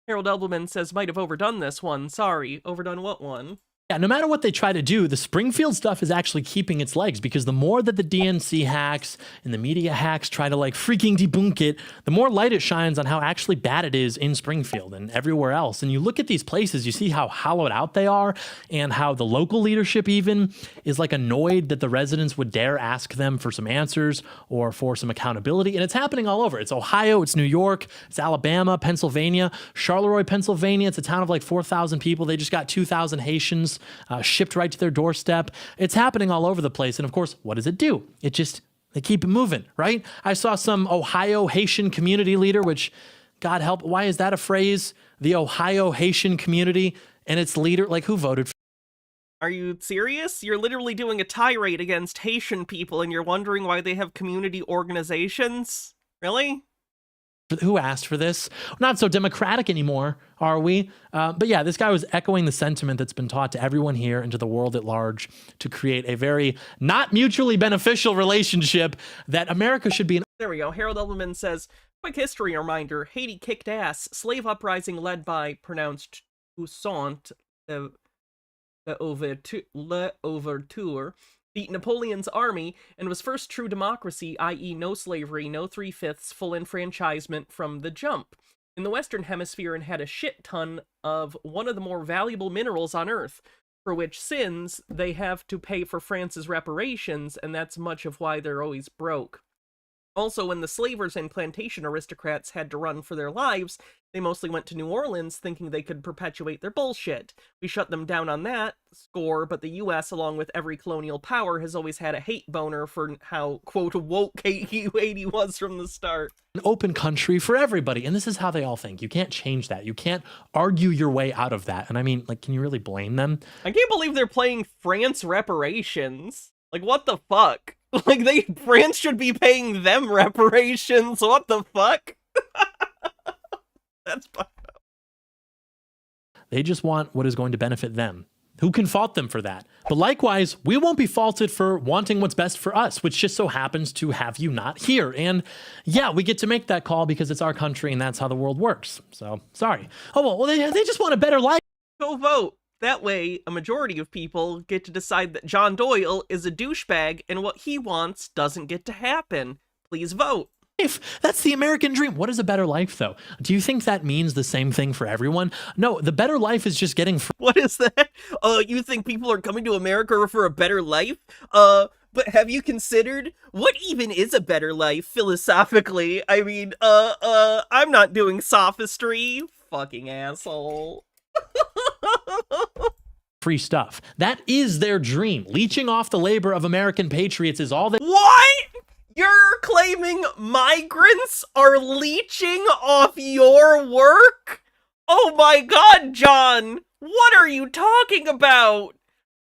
Harold Elbelman says, might have overdone this one. Sorry, overdone what one? Yeah, no matter what they try to do, the Springfield stuff is actually keeping its legs, because the more that the DNC hacks and the media hacks try to like freaking debunk it, the more light it shines on how actually bad it is in Springfield and everywhere else. And you look at these places, you see how hollowed out they are and how the local leadership even is like annoyed that the residents would dare ask them for some answers or for some accountability. And it's happening all over. It's Ohio, it's New York, it's Alabama, Pennsylvania, Charleroi, Pennsylvania. It's a town of like 4,000 people. They just got 2,000 Haitians shipped right to their doorstep. It's happening all over the place. And of course, what does it do? They keep it moving, right? I saw some Ohio Haitian community leader, which, God help, why is that a phrase? The Ohio Haitian community and its leader, like, who voted for? Are you serious? You're literally doing a tirade against Haitian people and you're wondering why they have community organizations? Really? Who asked for this? We're not so democratic anymore, are we? But yeah, this guy was echoing the sentiment that's been taught to everyone here and to the world at large to create a very not mutually beneficial relationship that America should be in. There we go. Harold Elberman says, quick history reminder, Haiti kicked ass. Slave uprising led by, pronounced Toussaint, le Overture, beat Napoleon's army and was first true democracy, i.e. no slavery, no 3/5 full enfranchisement from the jump. In the Western Hemisphere and had a shit ton of one of the more valuable minerals on Earth, for which sins they have to pay for France's reparations, and that's much of why they're always broke. Also, when the slavers and plantation aristocrats had to run for their lives, they mostly went to New Orleans thinking they could perpetuate their bullshit. We shut them down on that score, but the US, along with every colonial power, has always had a hate boner for how, quote, woke Haiti was from the start. An open country for everybody, and this is how they all think. You can't change that. You can't argue your way out of that. And I mean, like, can you really blame them? I can't believe they're playing France reparations. Like, what the fuck? Like, France should be paying them reparations. What the fuck? That's fucked up. They just want what is going to benefit them. Who can fault them for that? But likewise, we won't be faulted for wanting what's best for us, which just so happens to have you not here. And yeah, we get to make that call because it's our country and that's how the world works. So, sorry. Oh, well, they just want a better life. Go vote. That way, a majority of people get to decide that John Doyle is a douchebag and what he wants doesn't get to happen. Please vote. That's the American dream. What is a better life, though? Do you think that means the same thing for everyone? No, the better life is just getting free. What is that? You think people are coming to America for a better life? But have you considered what even is a better life philosophically? I mean, I'm not doing sophistry. Fucking asshole. Free stuff. That is their dream. Leeching off the labor of American patriots is all they— What? You're claiming migrants are leeching off your work? Oh my god, John! What are you talking about?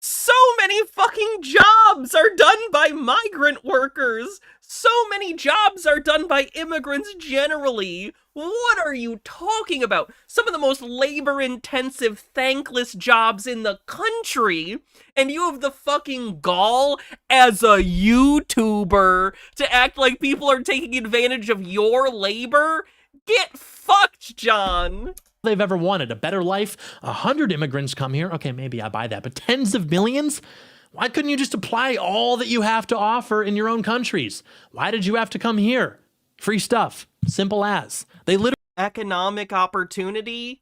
So many fucking jobs are done by migrant workers. So many jobs are done by immigrants generally. What are you talking about? Some of the most labor-intensive, thankless jobs in the country, and you have the fucking gall as a YouTuber to act like people are taking advantage of your labor? Get fucked, John. They've ever wanted a better life. 100 immigrants come here. Okay, maybe I buy that, but tens of millions? Why couldn't you just apply all that you have to offer in your own countries? Why did you have to come here? Free stuff. Simple as. They literally economic opportunity,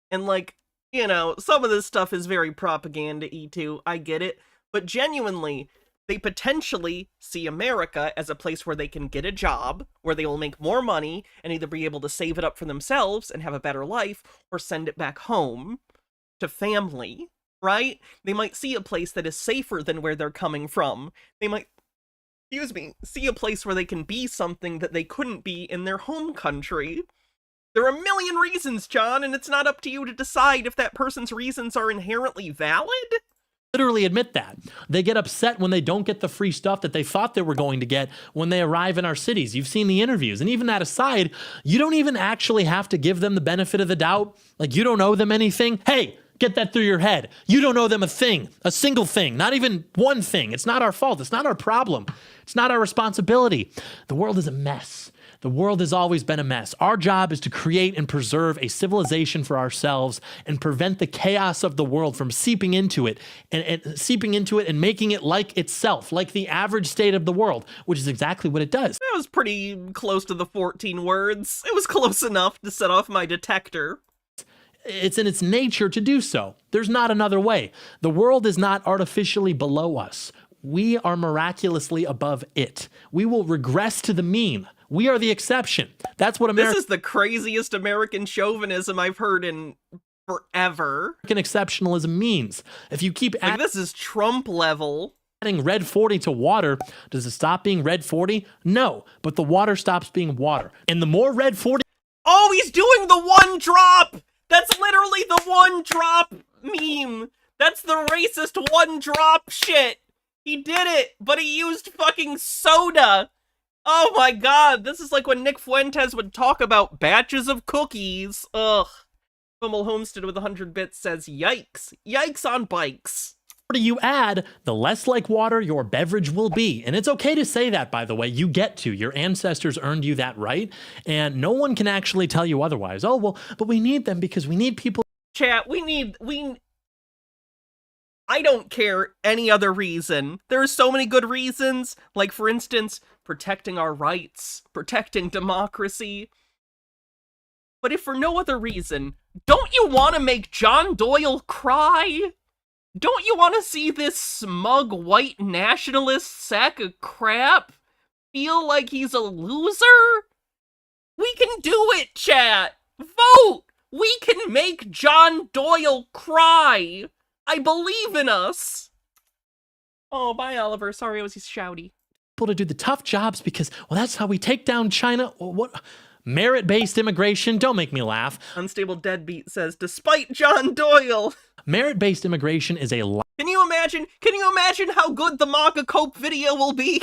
and like, you know, some of this stuff is very propaganda-y too. I get it. But genuinely, they potentially see America as a place where they can get a job, where they will make more money and either be able to save it up for themselves and have a better life, or send it back home to family, right? They might see a place that is safer than where they're coming from. They might, see a place where they can be something that they couldn't be in their home country. There are a million reasons, John, and it's not up to you to decide if that person's reasons are inherently valid. Literally admit that. They get upset when they don't get the free stuff that they thought they were going to get when they arrive in our cities. You've seen the interviews. And even that aside, you don't even actually have to give them the benefit of the doubt. Like, you don't owe them anything. Hey, get that through your head. You don't owe them a thing, a single thing, not even one thing. It's not our fault. It's not our problem. It's not our responsibility. The world is a mess. The world has always been a mess. Our job is to create and preserve a civilization for ourselves and prevent the chaos of the world from seeping into it and making it like itself, like the average state of the world, which is exactly what it does. That was pretty close to the 14 words. It was close enough to set off my detector. It's in its nature to do so. There's not another way. The world is not artificially below us. We are miraculously above it. We will regress to the mean. We are the exception. That's what America. This is the craziest American chauvinism I've heard in forever. American exceptionalism means. If you keep like, this is Trump level. Adding red 40 to water, does it stop being red 40? No, but the water stops being water. And the more red 40. Oh, he's doing the one drop. That's literally the one drop meme. That's the racist one drop shit. He did it, but he used fucking soda. Oh my god, this is like when Nick Fuentes would talk about batches of cookies. Ugh. Hummel Homestead with 100 bits says, yikes. Yikes on bikes. The more you add, the less like water your beverage will be. And it's okay to say that, by the way. You get to. Your ancestors earned you that right. And no one can actually tell you otherwise. Oh, well, but we need them because we need people. Chat, I don't care any other reason. There are so many good reasons, like, for instance, protecting our rights, protecting democracy. But if for no other reason, don't you want to make John Doyle cry? Don't you want to see this smug white nationalist sack of crap feel like he's a loser? We can do it, chat! Vote! We can make John Doyle cry! I believe in us! Oh, bye, Oliver. Sorry I was shouty. People to do the tough jobs because, well, that's how we take down China. What? Merit-based immigration? Don't make me laugh. Unstable Deadbeat says, despite John Doyle. Merit-based immigration is a lie. Can you imagine how good the MAGA Cope video will be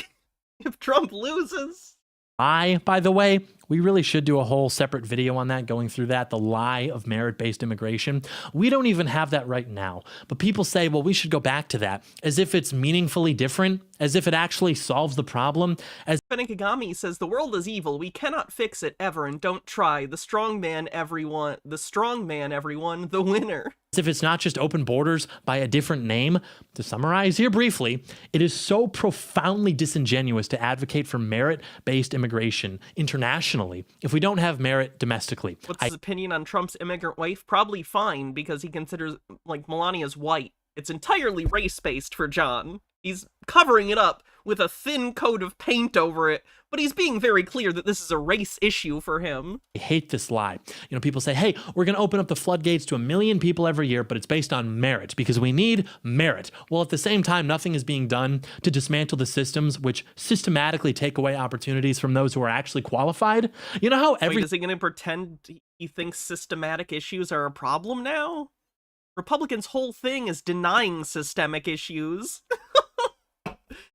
if Trump loses? Lie, by the way. We really should do a whole separate video on that, going through that, the lie of merit-based immigration. We don't even have that right now. But people say, well, we should go back to that, as if it's meaningfully different, as if it actually solves the problem. As Benikagami says, the world is evil. We cannot fix it ever, and don't try. The strong man, everyone, the winner. As if it's not just open borders by a different name. To summarize here briefly, it is so profoundly disingenuous to advocate for merit-based immigration internationally if we don't have merit domestically. What's his opinion on Trump's immigrant wife? Probably fine, because he considers, like, Melania's white. It's entirely race-based for John. He's covering it up with a thin coat of paint over it, but he's being very clear that this is a race issue for him. I hate this lie. You know, people say, hey, we're going to open up the floodgates to 1 million people every year, but it's based on merit because we need merit. Well, at the same time, nothing is being done to dismantle the systems which systematically take away opportunities from those who are actually qualified. You know how Wait, is he going to pretend he thinks systematic issues are a problem now? Republicans' whole thing is denying systemic issues.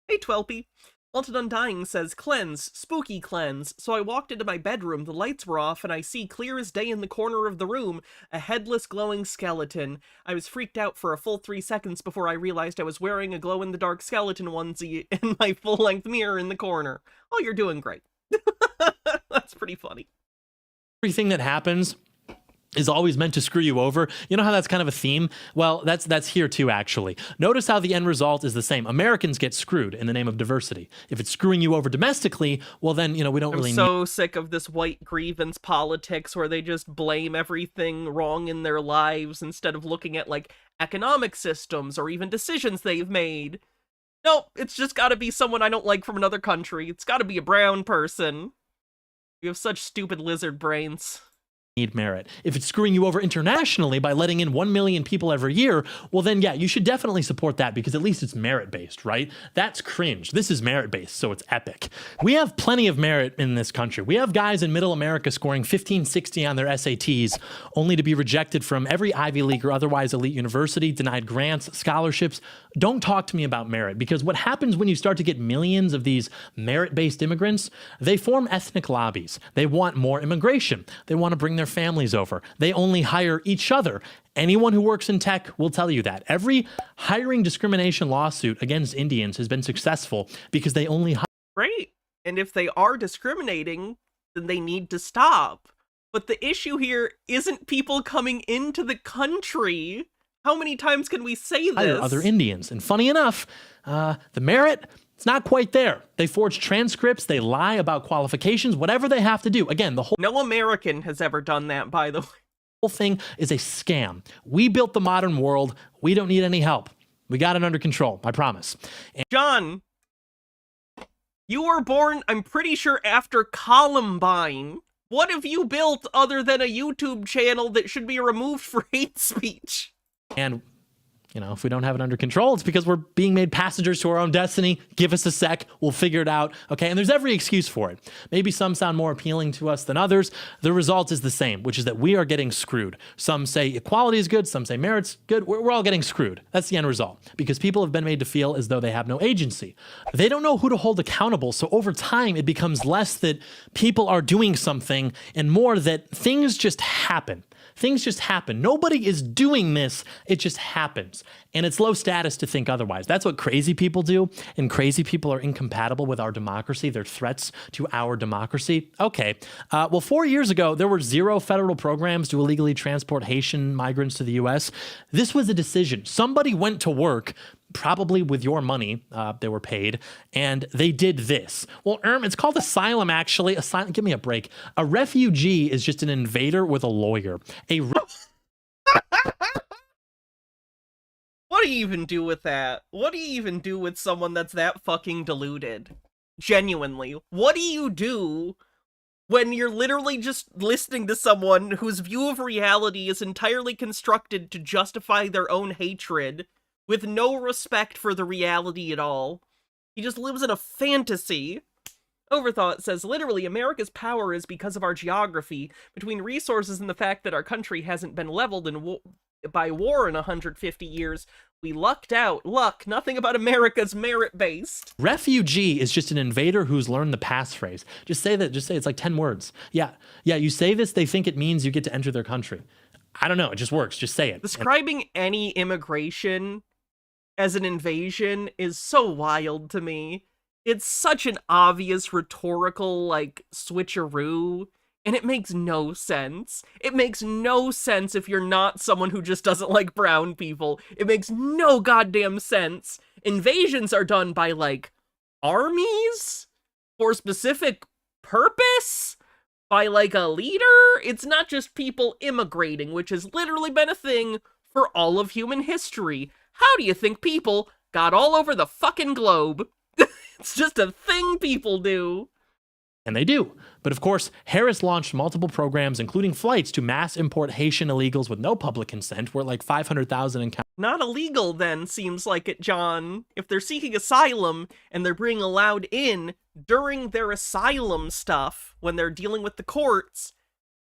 Hey, Twelpy. Wanted Undying says, cleanse, spooky cleanse. So I walked into my bedroom, the lights were off, and I see clear as day in the corner of the room, a headless glowing skeleton. I was freaked out for a full 3 seconds before I realized I was wearing a glow-in-the-dark skeleton onesie in my full-length mirror in the corner. Oh, you're doing great. That's pretty funny. Everything that happens is always meant to screw you over. You know how that's kind of a theme? Well, that's here too, actually. Notice how the end result is the same. Americans get screwed in the name of diversity. If it's screwing you over domestically, well then, we don't really I'm so sick of this white grievance politics where they just blame everything wrong in their lives instead of looking at, like, economic systems or even decisions they've made. Nope, it's just gotta be someone I don't like from another country. It's gotta be a brown person. You have such stupid lizard brains. Need merit. If it's screwing you over internationally by letting in 1 million people every year, well then yeah, you should definitely support that because at least it's merit-based, right? That's cringe. This is merit-based, so it's epic. We have plenty of merit in this country. We have guys in middle America scoring 1560 on their SATs, only to be rejected from every Ivy League or otherwise elite university, denied grants, scholarships. Don't talk to me about merit, because what happens when you start to get millions of these merit-based immigrants, they form ethnic lobbies. They want more immigration. They want to bring their families over. They only hire each other. Anyone who works in tech will tell you that. Every hiring discrimination lawsuit against Indians has been successful because they only hire. Great. And if they are discriminating, then they need to stop. But the issue here isn't people coming into the country. How many times can we say this? Hire other Indians. And funny enough, the merit, it's not quite there. They forge transcripts, they lie about qualifications, whatever they have to do. Again, the whole No American has ever done that, by the way. whole thing is a scam. We built the modern world. We don't need any help. We got it under control, I promise. And John, you were born, I'm pretty sure, after Columbine. What have you built other than a YouTube channel that should be removed for hate speech? And, if we don't have it under control, it's because we're being made passengers to our own destiny. Give us a sec. We'll figure it out. Okay. And there's every excuse for it. Maybe some sound more appealing to us than others. The result is the same, which is that we are getting screwed. Some say equality is good. Some say merit's good. We're all getting screwed. That's the end result, because people have been made to feel as though they have no agency. They don't know who to hold accountable. So over time, it becomes less that people are doing something and more that things just happen. Things just happen. Nobody is doing this. It just happens. And it's low status to think otherwise. That's what crazy people do. And crazy people are incompatible with our democracy. They're threats to our democracy. Okay. Well, 4 years ago, there were 0 federal programs to illegally transport Haitian migrants to the U.S. This was a decision. Somebody went to work, probably with your money, they were paid, and they did this. Well, it's called asylum, actually. Asylum, give me a break. A refugee is just an invader with a lawyer. What do you even do with that? What do you even do with someone that's that fucking deluded? Genuinely. What do you do when you're literally just listening to someone whose view of reality is entirely constructed to justify their own hatred, with no respect for the reality at all? He just lives in a fantasy. Overthought says, literally, America's power is because of our geography, between resources and the fact that our country hasn't been leveled by war in 150 years. We lucked out. Luck, nothing about America's merit-based. Refugee is just an invader who's learned the passphrase. Just say that. Just say it's like 10 words. Yeah, you say this, they think it means you get to enter their country. I don't know. It just works. Just say it. Describing any immigration as an invasion is so wild to me. It's such an obvious rhetorical, switcheroo, and it makes no sense. It makes no sense if you're not someone who just doesn't like brown people. It makes no goddamn sense. Invasions are done by, armies? For a specific purpose? By, a leader? It's not just people immigrating, which has literally been a thing for all of human history. How do you think people got all over the fucking globe? It's just a thing people do. And they do. But of course, Harris launched multiple programs, including flights to mass import Haitian illegals with no public consent, where 500,000 and counting. Not illegal then, seems like it, John. If they're seeking asylum and they're being allowed in during their asylum stuff, when they're dealing with the courts,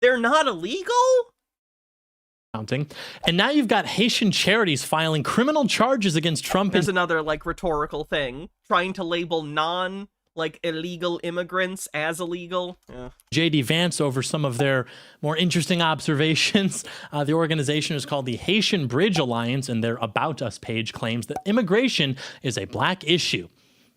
they're not illegal? And now you've got Haitian charities filing criminal charges against Trump. There's another like rhetorical thing, trying to label illegal immigrants as illegal. Yeah. J.D. Vance over some of their more interesting observations. The organization is called the Haitian Bridge Alliance, and their About Us page claims that immigration is a black issue.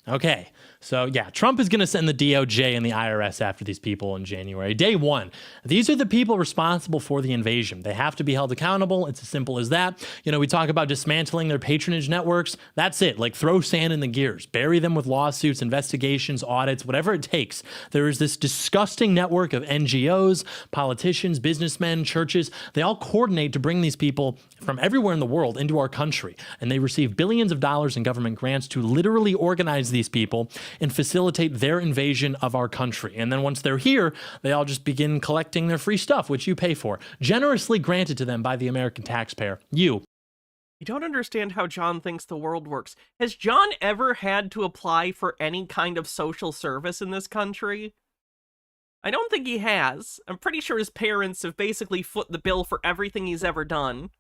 Okay, so yeah, Trump is going to send the DOJ and the IRS after these people in January. Day one, these are the people responsible for the invasion. They have to be held accountable. It's as simple as that. You know, we talk about dismantling their patronage networks. That's it. Like, throw sand in the gears, bury them with lawsuits, investigations, audits, whatever it takes. There is this disgusting network of NGOs, politicians, businessmen, churches. They all coordinate to bring these people from everywhere in the world into our country. And they receive billions of dollars in government grants to literally organize these people and facilitate their invasion of our country. And then once they're here, they all just begin collecting their free stuff, which you pay for, generously granted to them by the American taxpayer. You don't understand how John thinks the world works. Has John ever had to apply for any kind of social service in this country? I don't think he has. I'm pretty sure his parents have basically foot the bill for everything he's ever done.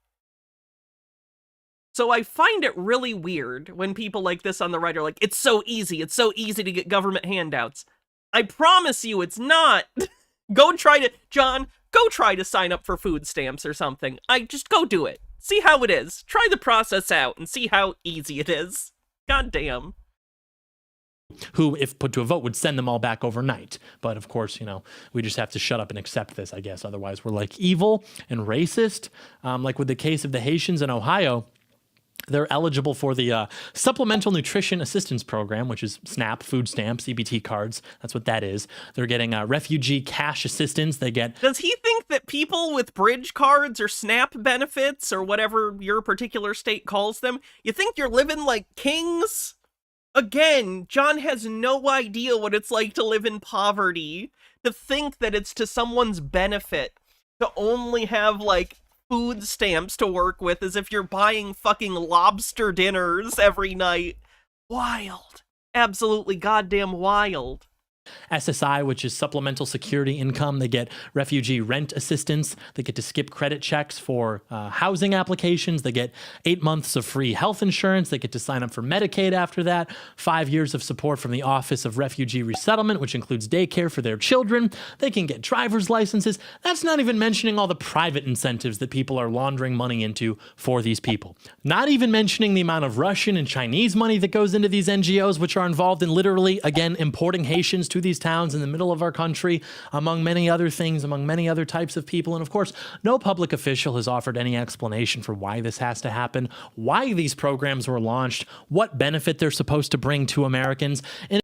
So I find it really weird when people like this on the right are like, it's so easy to get government handouts. I promise you it's not. John, go try to sign up for food stamps or something. Just go do it. See how it is. Try the process out and see how easy it is. God damn. Who, if put to a vote, would send them all back overnight. But of course, you know, we just have to shut up and accept this, I guess. Otherwise, we're like evil and racist. Like with the case of the Haitians in Ohio, they're eligible for the Supplemental Nutrition Assistance Program, which is SNAP, food stamps, CBT cards. That's what that is. They're getting refugee cash assistance. They get... Does he think that people with bridge cards or SNAP benefits or whatever your particular state calls them, you think you're living like kings? Again, John has no idea what it's like to live in poverty. To think that it's to someone's benefit to only have, like, food stamps to work with as if you're buying fucking lobster dinners every night. Wild. Absolutely goddamn wild. SSI, which is supplemental security income. They get refugee rent assistance. They get to skip credit checks for housing applications. They get 8 months of free health insurance. They get to sign up for Medicaid after that. 5 years of support from the Office of Refugee Resettlement, which includes daycare for their children. They can get driver's licenses. That's not even mentioning all the private incentives that people are laundering money into for these people. Not even mentioning the amount of Russian and Chinese money that goes into these NGOs, which are involved in literally, again, importing Haitians to these towns in the middle of our country, among many other things, among many other types of people. And of course, no public official has offered any explanation for why this has to happen, why these programs were launched, what benefit they're supposed to bring to Americans. And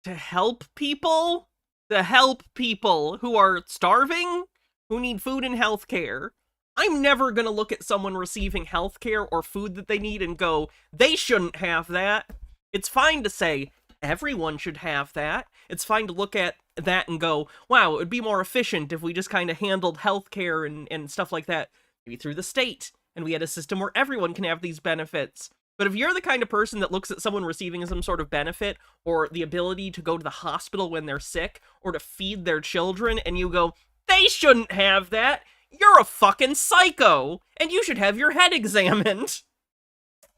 to help people? To help people who are starving, who need food and health care. I'm never going to look at someone receiving health care or food that they need and go, they shouldn't have that. It's fine to say, everyone should have that. It's fine to look at that and go, wow, it would be more efficient if we just kind of handled healthcare and stuff like that, maybe through the state, and we had a system where everyone can have these benefits. But if you're the kind of person that looks at someone receiving some sort of benefit or the ability to go to the hospital when they're sick or to feed their children and you go, they shouldn't have that, you're a fucking psycho and you should have your head examined.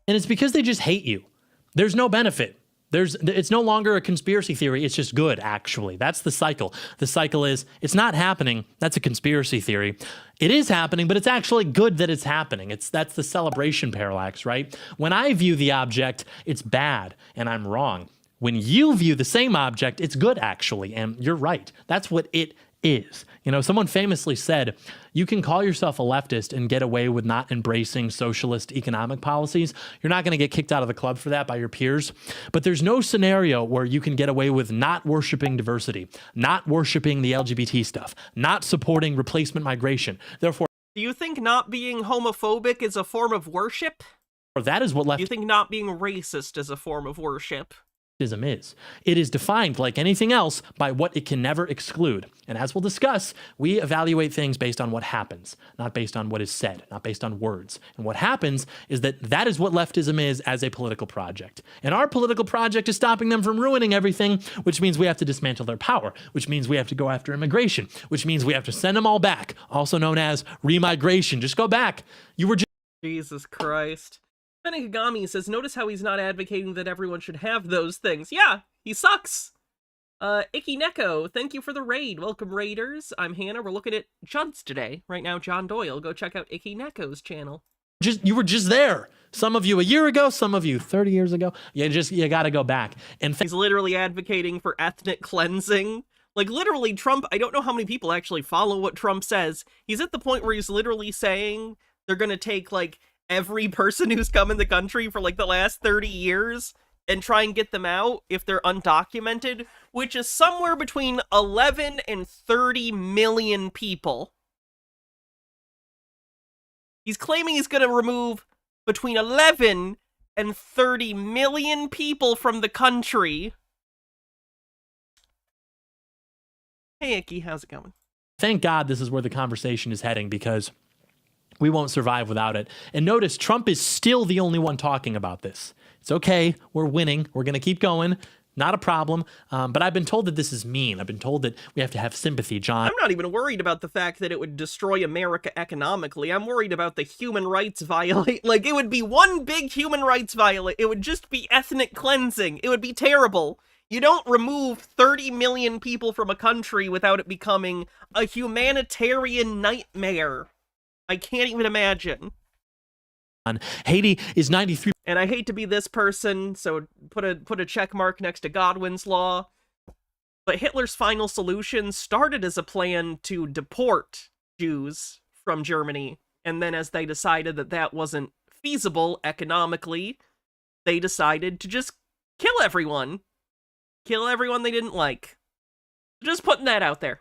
And it's because they just hate you. There's no benefit. It's no longer a conspiracy theory. It's just good, actually. That's the cycle. The cycle is, it's not happening. That's a conspiracy theory. It is happening, but it's actually good that it's happening. That's the celebration parallax, right? When I view the object, it's bad, and I'm wrong. When you view the same object, it's good, actually, and you're right. That's what it is. You know, someone famously said, you can call yourself a leftist and get away with not embracing socialist economic policies. You're not going to get kicked out of the club for that by your peers. But there's no scenario where you can get away with not worshiping diversity, not worshiping the LGBT stuff, not supporting replacement migration. Therefore, do you think not being homophobic is a form of worship? that is what left. Do you think not being racist is a form of worship? is. It is defined, like anything else, by what it can never exclude. And as we'll discuss, we evaluate things based on what happens, not based on what is said, not based on words. And what happens is that is what leftism is as a political project. And our political project is stopping them from ruining everything, which means we have to dismantle their power, which means we have to go after immigration, which means we have to send them all back, also known as remigration. Just go back. You were just Jesus Christ. Benigami says, notice how he's not advocating that everyone should have those things. Yeah, he sucks. Icky Neko, thank you for the raid. Welcome, raiders. I'm Hannah. We're looking at Chuds today. Right now, John Doyle. Go check out Icky Neko's channel. you were just there. Some of you a year ago, some of you 30 years ago. You got to go back. And he's literally advocating for ethnic cleansing. Like, literally, Trump, I don't know how many people actually follow what Trump says. He's at the point where he's literally saying they're going to take, like, every person who's come in the country for like the last 30 years and try and get them out if they're undocumented, which is somewhere between 11 and 30 million people. He's claiming he's going to remove between 11 and 30 million people from the country. Hey, Icky, how's it going? Thank God this is where the conversation is heading, because we won't survive without it. And notice, Trump is still the only one talking about this. It's okay. We're winning. We're going to keep going. Not a problem. But I've been told that this is mean. I've been told that we have to have sympathy, John. I'm not even worried about the fact that it would destroy America economically. I'm worried about the human rights violation. Like, it would be one big human rights violation. It would just be ethnic cleansing. It would be terrible. You don't remove 30 million people from a country without it becoming a humanitarian nightmare. I can't even imagine. Haiti is 93. And I hate to be this person, so put a check mark next to Godwin's law. But Hitler's final solution started as a plan to deport Jews from Germany. And then as they decided that that wasn't feasible economically, they decided to just kill everyone. Kill everyone they didn't like. Just putting that out there.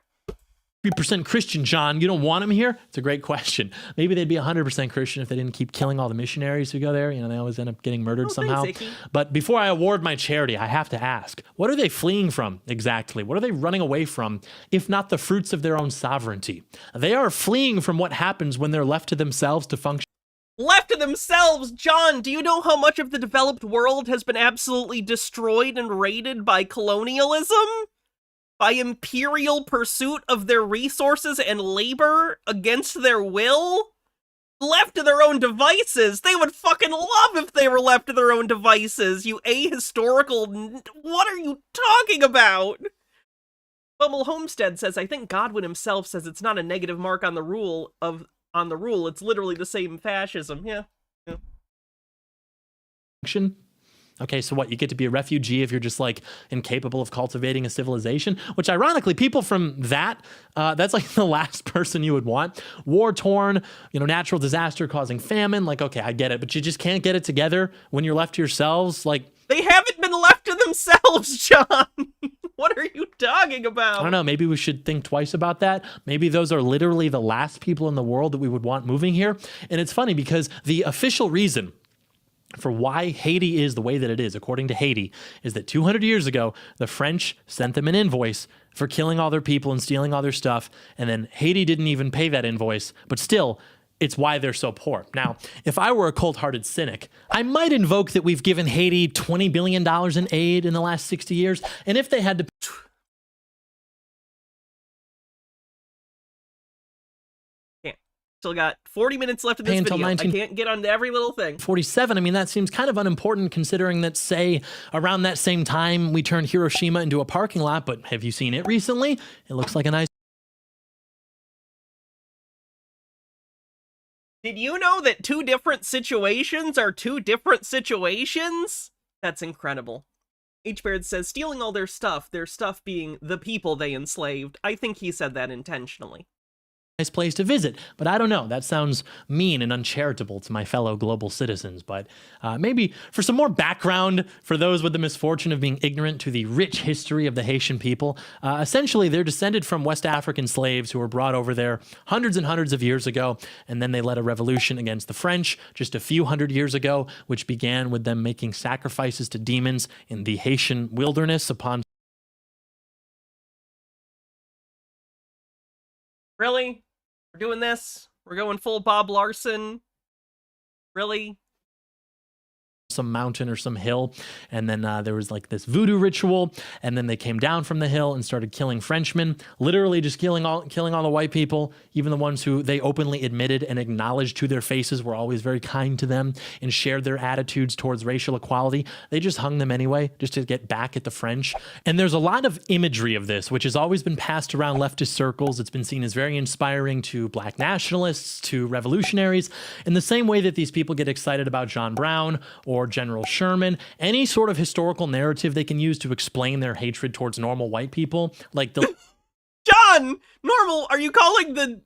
3% Christian, John. You don't want them here? It's a great question. Maybe they'd be 100% Christian if they didn't keep killing all the missionaries who go there. You know, they always end up getting murdered somehow. Thanks, but before I award my charity, I have to ask, what are they fleeing from exactly? What are they running away from, if not the fruits of their own sovereignty? They are fleeing from what happens when they're left to themselves to function. Left to themselves? John, do you know how much of the developed world has been absolutely destroyed and raided by colonialism? By imperial pursuit of their resources and labor against their will? Left to their own devices. They would fucking love if they were left to their own devices, you ahistorical... What are you talking about? Bubble Homestead says, I think Godwin himself says it's not a negative mark on the rule it's literally the same fascism. Yeah. Okay, so what, you get to be a refugee if you're just like incapable of cultivating a civilization? Which ironically, people from that's like the last person you would want. War-torn, natural disaster causing famine. Like, okay, I get it, but you just can't get it together when you're left to yourselves. Like, they haven't been left to themselves, John. What are you talking about? I don't know. Maybe we should think twice about that. Maybe those are literally the last people in the world that we would want moving here. And it's funny because the official reason for why Haiti is the way that it is, according to Haiti, is that 200 years ago, the French sent them an invoice for killing all their people and stealing all their stuff. And then Haiti didn't even pay that invoice, but still, it's why they're so poor. Now, if I were a cold-hearted cynic, I might invoke that we've given Haiti $20 billion in aid in the last 60 years. And if they had to... Still got 40 minutes left of this video. I can't get onto every little thing. 47. I mean, that seems kind of unimportant considering that, say, around that same time, we turned Hiroshima into a parking lot. But have you seen it recently? It looks like a nice... Did you know that two different situations are two different situations? That's incredible. H-Baird says, stealing all their stuff being the people they enslaved. I think he said that intentionally. nice place to visit. But I don't know. That sounds mean and uncharitable to my fellow global citizens. But maybe for some more background for those with the misfortune of being ignorant to the rich history of the Haitian people, essentially they're descended from West African slaves who were brought over there hundreds and hundreds of years ago. And then they led a revolution against the French just a few hundred years ago, which began with them making sacrifices to demons in the Haitian wilderness upon. Really? We're doing this? We're going full Bob Larson? Really? Some mountain or some hill, and then there was like this voodoo ritual, and then they came down from the hill and started killing Frenchmen, literally just killing all the white people, even the ones who they openly admitted and acknowledged to their faces were always very kind to them and shared their attitudes towards racial equality. They just hung them anyway, just to get back at the French. And there's a lot of imagery of this, which has always been passed around leftist circles. It's been seen as very inspiring to black nationalists, to revolutionaries, in the same way that these people get excited about John Brown or General Sherman, any sort of historical narrative they can use to explain their hatred towards normal white people, like the John! Normal? Are you calling the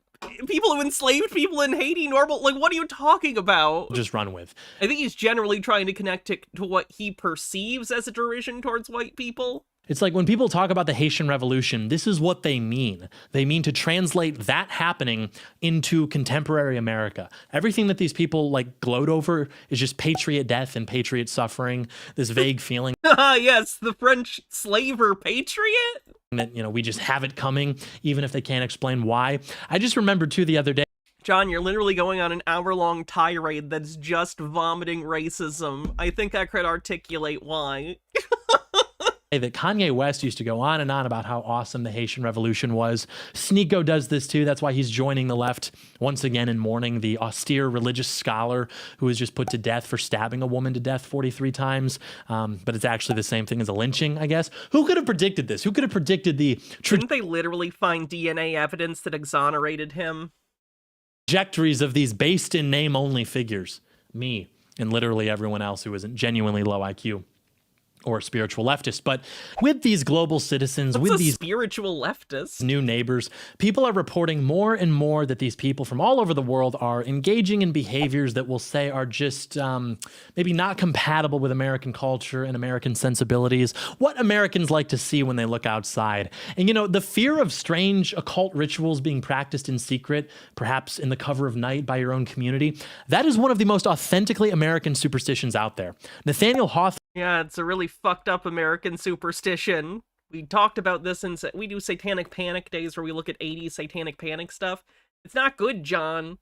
people who enslaved people in Haiti normal? Like, what are you talking about? just run with. I think he's generally trying to connect it to what he perceives as a derision towards white people. It's like when people talk about the Haitian Revolution, this is what they mean. They mean to translate that happening into contemporary America. Everything that these people like gloat over is just patriot death and patriot suffering, this vague feeling. Yes, the French slaver patriot? That, we just have it coming, even if they can't explain why. I just remembered too the other day. John, you're literally going on an hour-long tirade that's just vomiting racism. I think I could articulate why. That Kanye West used to go on and on about how awesome the Haitian Revolution was. Sneeko does this too. That's why he's joining the left once again in mourning the austere religious scholar who was just put to death for stabbing a woman to death 43 times. But it's actually the same thing as a lynching, I guess. Who could have predicted this? Who could have predicted the Didn't they literally find DNA evidence that exonerated him? trajectories of these based in name only figures? Me and literally everyone else who isn't genuinely low IQ. Or spiritual leftist. But with these global citizens, What's with a these spiritual leftist? New neighbors, people are reporting more and more that these people from all over the world are engaging in behaviors that we'll say are just maybe not compatible with American culture and American sensibilities, what Americans like to see when they look outside. And the fear of strange occult rituals being practiced in secret, perhaps in the cover of night by your own community, that is one of the most authentically American superstitions out there. Nathaniel Hawthorne. Yeah, it's a really fucked up American superstition. We talked about this we do Satanic Panic days where we look at 80s Satanic Panic stuff. It's not good, John.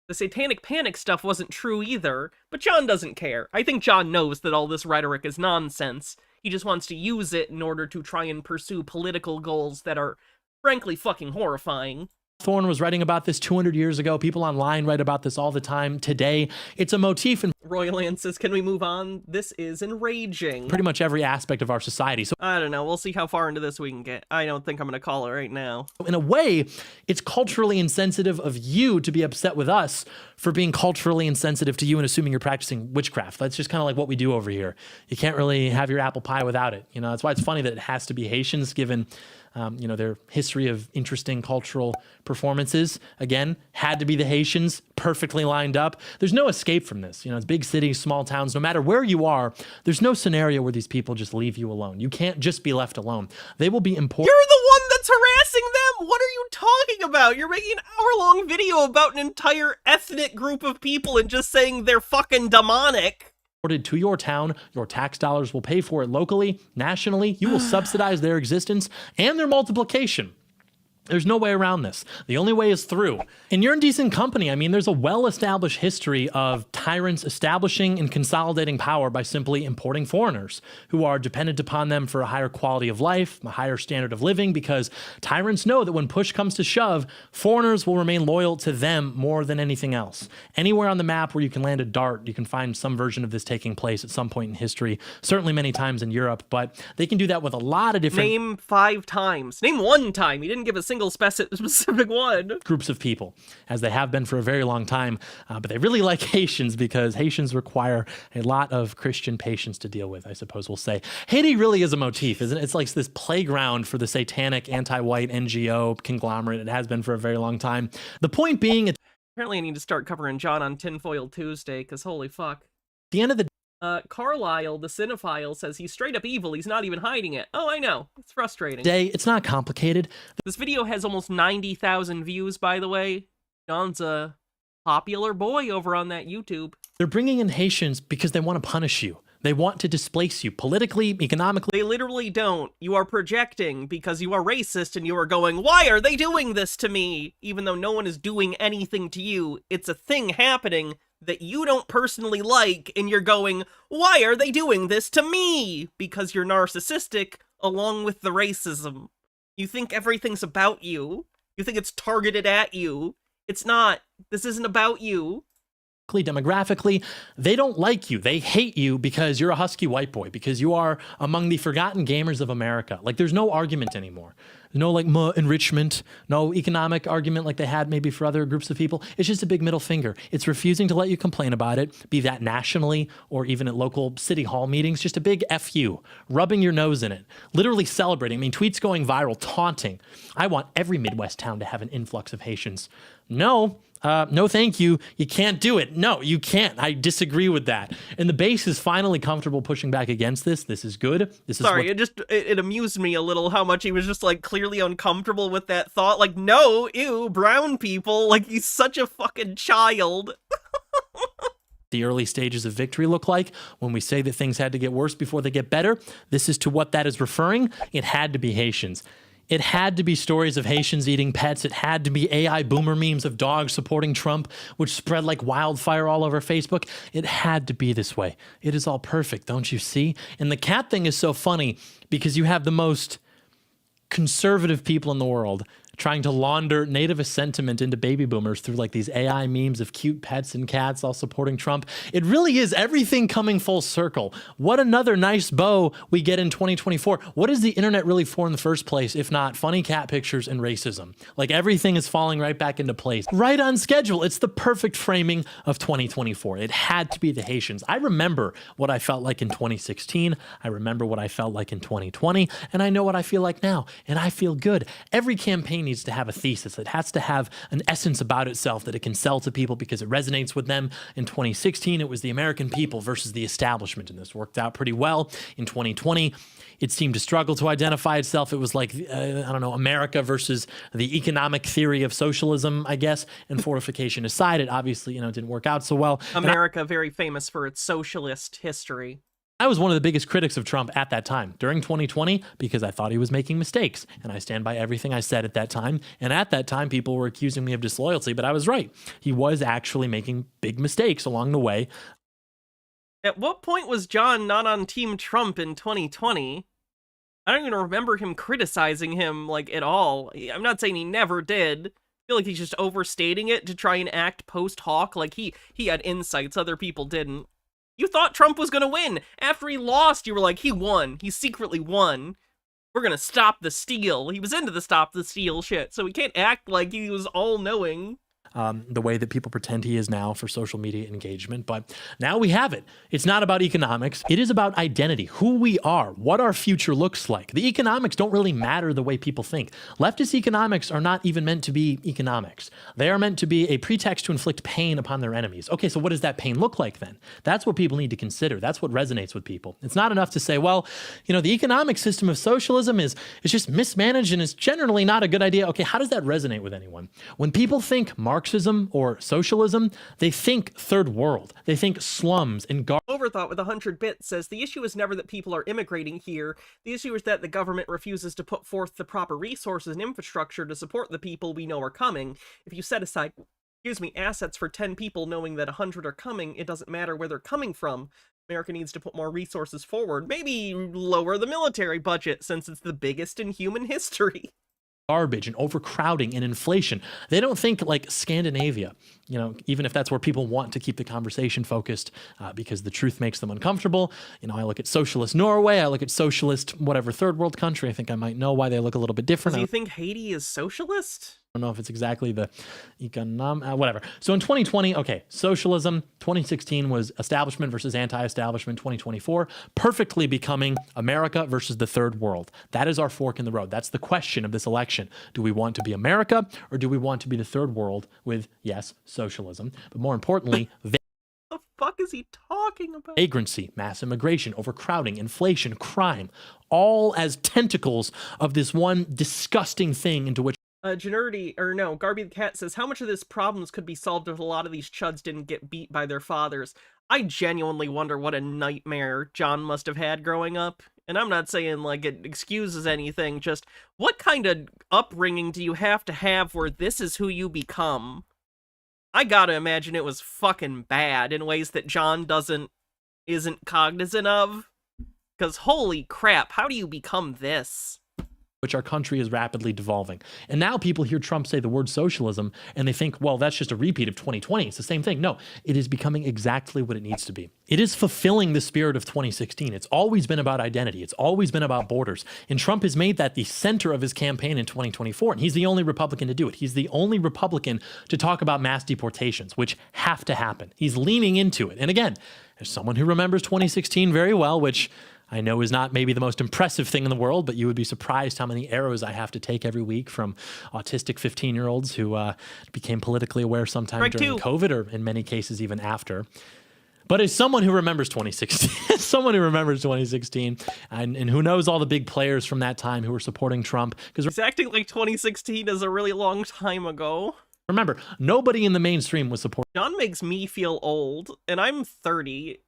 The Satanic Panic stuff wasn't true either, but John doesn't care. I think John knows that all this rhetoric is nonsense. He just wants to use it in order to try and pursue political goals that are, frankly, fucking horrifying. Thorne was writing about this 200 years ago. People online write about this all the time today. It's a motif in Royal Land says, can we move on? This is enraging. pretty much every aspect of our society. So I don't know. We'll see how far into this we can get. I don't think I'm going to call it right now. in a way, it's culturally insensitive of you to be upset with us for being culturally insensitive to you and assuming you're practicing witchcraft. That's just kind of like what we do over here. You can't really have your apple pie without it. That's why it's funny that it has to be Haitians, given their history of interesting cultural performances. Again, had to be the Haitians, perfectly lined up. There's no escape from this. It's big cities, small towns, no matter where you are, there's no scenario where these people just leave you alone. You can't just be left alone. They will be important. You're the one that's harassing them! What are you talking about? You're making an hour-long video about an entire ethnic group of people and just saying they're fucking demonic. To your town, your tax dollars will pay for it locally, nationally. You will subsidize their existence and their multiplication. There's no way around this. The only way is through. And you're in decent company. I mean, there's a well-established history of tyrants establishing and consolidating power by simply importing foreigners who are dependent upon them for a higher quality of life, a higher standard of living, because tyrants know that when push comes to shove, foreigners will remain loyal to them more than anything else. Anywhere on the map where you can land a dart, you can find some version of this taking place at some point in history, certainly many times in Europe, but they can do that with a lot of different... Name 5 times. Name 1 time. You didn't give a single specific one. Groups of people, as they have been for a very long time, but they really like Haitians because Haitians require a lot of Christian patience to deal with, I suppose we'll say. Haiti really is a motif, isn't it? It's like this playground for the satanic anti-white NGO conglomerate. It has been for a very long time. The point being, at Apparently I need to start covering John on Tinfoil Tuesday, because holy fuck. the end of the Carlisle, the cinephile, says he's straight up evil. He's not even hiding it. Oh, I know. It's frustrating. day, it's not complicated. This video has almost 90,000 views, by the way. John's a popular boy over on that YouTube. They're bringing in Haitians because they want to punish you. They want to displace you politically, economically. They literally don't. You are projecting because you are racist and you are going, why are they doing this to me? Even though no one is doing anything to you. It's a thing happening that you don't personally like, and you're going, why are they doing this to me? Because you're narcissistic, along with the racism. You think everything's about you. You think it's targeted at you. It's not. This isn't about you. Demographically, they don't like you. They hate you because you're a husky white boy, because you are among the forgotten gamers of America. Like, there's no argument anymore. No, like, enrichment, no economic argument like they had maybe for other groups of people. It's just a big middle finger. It's refusing to let you complain about it, be that nationally or even at local city hall meetings. Just a big F you, rubbing your nose in it, literally celebrating. I mean, tweets going viral, taunting. I want every Midwest town to have an influx of Haitians. No, thank you. You can't do it. No, you can't. I disagree with that. And the base is finally comfortable pushing back against this. This is good. Sorry, it amused me a little how much he was just like clearly uncomfortable with that thought. Like, no, ew, brown people. Like, he's such a fucking child. The early stages of victory look like when we say that things had to get worse before they get better. This is to what that is referring. It had to be Haitians. It had to be stories of Haitians eating pets. It had to be AI boomer memes of dogs supporting Trump, which spread like wildfire all over Facebook. It had to be this way. It is all perfect, don't you see? And the cat thing is so funny because you have the most conservative people in the world trying to launder nativist sentiment into baby boomers through like these AI memes of cute pets and cats all supporting Trump. It really is everything coming full circle. What another nice bow we get in 2024. What is the internet really for in the first place, if not funny cat pictures and racism? Like, everything is falling right back into place, right on schedule. It's the perfect framing of 2024. It had to be the Haitians. I remember what I felt like in 2016. I remember what I felt like in 2020, and I know what I feel like now, and I feel good. Every campaign needs to have a thesis. It has to have an essence about itself that it can sell to people because it resonates with them. In 2016, it was the American people versus the establishment, and this worked out pretty well. In 2020, it seemed to struggle to identify itself. It was like, America versus the economic theory of socialism, I guess, and fortification aside, it obviously, didn't work out so well. America, very famous for its socialist history. I was one of the biggest critics of Trump at that time, during 2020, because I thought he was making mistakes, and I stand by everything I said at that time. And at that time, people were accusing me of disloyalty, but I was right. He was actually making big mistakes along the way. At what point was John not on Team Trump in 2020? I don't even remember him criticizing him, like, at all. I'm not saying he never did. I feel like he's just overstating it to try and act post hoc, like he had insights other people didn't. You thought Trump was gonna win. After he lost, you were like, he won. He secretly won. We're gonna stop the steal. He was into the stop the steal shit, so he can't act like he was all-knowing. The way that people pretend he is now for social media engagement. But now we have it. It's not about economics. It is about identity, who we are, what our future looks like. The economics don't really matter the way people think. Leftist economics are not even meant to be economics. They are meant to be a pretext to inflict pain upon their enemies. Okay, so what does that pain look like then? That's what people need to consider. That's what resonates with people. It's not enough to say, well, the economic system of socialism is just mismanaged and is generally not a good idea. Okay, how does that resonate with anyone? When people think Marxism or socialism, they think third world. They think slums and Overthought with 100 bits says, the issue is never that people are immigrating here. The issue is that the government refuses to put forth the proper resources and infrastructure to support the people we know are coming. If you set aside, assets for 10 people knowing that 100 are coming, it doesn't matter where they're coming from. America needs to put more resources forward. Maybe lower the military budget since it's the biggest in human history. garbage and overcrowding and inflation. They don't think like Scandinavia, you know, even if that's where people want to keep the conversation focused because the truth makes them uncomfortable. You know, I look at socialist Norway, I look at socialist whatever third world country. I think I might know why they look a little bit different. Do you think Haiti is socialist? I don't know if it's exactly the whatever. So in 2020, okay, socialism. 2016 was establishment versus anti-establishment. 2024, perfectly becoming America versus the third world. That is our fork in the road. That's the question of this election. Do we want to be America or do we want to be the third world with, yes, socialism, but more importantly, the fuck is he talking about? Vagrancy, mass immigration, overcrowding, inflation, crime, all as tentacles of this one disgusting thing into which Garby the Cat says, how much of this problems could be solved if a lot of these chuds didn't get beat by their fathers? I genuinely wonder what a nightmare John must have had growing up. And I'm not saying, like, it excuses anything, just what kind of upbringing do you have to have where this is who you become? I gotta imagine it was fucking bad in ways that John isn't cognizant of. Because holy crap, how do you become this? Which our country is rapidly devolving. And now people hear Trump say the word socialism and they think, well, that's just a repeat of 2020. It's the same thing. No, it is becoming exactly what it needs to be. It is fulfilling the spirit of 2016. It's always been about identity. It's always been about borders. And Trump has made that the center of his campaign in 2024. And he's the only Republican to do it. He's the only Republican to talk about mass deportations, which have to happen. He's leaning into it. And again, as someone who remembers 2016 very well, which I know is not maybe the most impressive thing in the world, but you would be surprised how many arrows I have to take every week from autistic 15-year-olds who became politically aware sometime during COVID or in many cases even after. But as someone who remembers 2016, and who knows all the big players from that time who were supporting Trump. Because he's acting like 2016 is a really long time ago. Remember, nobody in the mainstream was supporting. John makes me feel old, and I'm 30.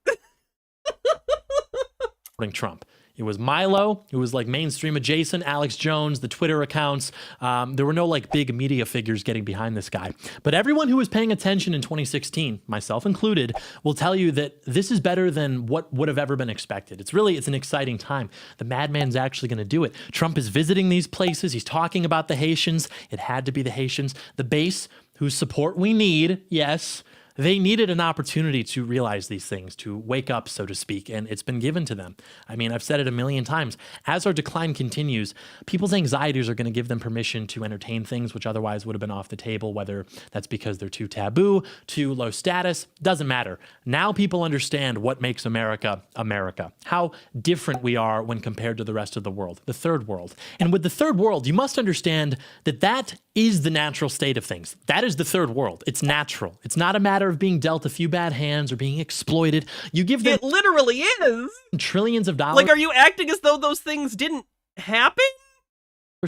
Trump. It was Milo. It was like mainstream adjacent, Alex Jones, the Twitter accounts. There were no like big media figures getting behind this guy. But everyone who was paying attention in 2016, myself included, will tell you that this is better than what would have ever been expected. It's an exciting time. The madman's actually going to do it. Trump is visiting these places. He's talking about the Haitians. It had to be the Haitians. The base, whose support we need, yes. They needed an opportunity to realize these things, to wake up, so to speak, and it's been given to them. I mean, I've said it a million times. As our decline continues, people's anxieties are going to give them permission to entertain things which otherwise would have been off the table, whether that's because they're too taboo, too low status, doesn't matter. Now people understand what makes America, America, how different we are when compared to the rest of the world, the third world. And with the third world, you must understand that that is the natural state of things. That is the third world. It's natural. It's not a matter of being dealt a few bad hands or being exploited. You give them— It literally is. Trillions of dollars. Like, are you acting as though those things didn't happen?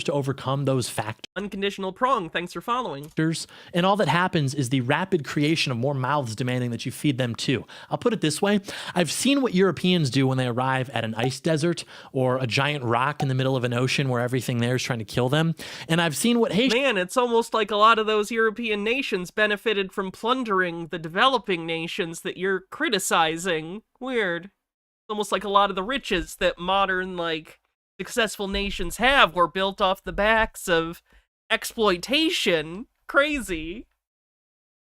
To overcome those factors. Unconditional prong, thanks for following. And all that happens is the rapid creation of more mouths demanding that you feed them too. I'll put it this way. I've seen what Europeans do when they arrive at an ice desert or a giant rock in the middle of an ocean where everything there is trying to kill them. And I've seen what Haitians— Man, it's almost like a lot of those European nations benefited from plundering the developing nations that you're criticizing. Weird. It's almost like a lot of the riches that modern, like, successful nations have were built off the backs of exploitation. Crazy.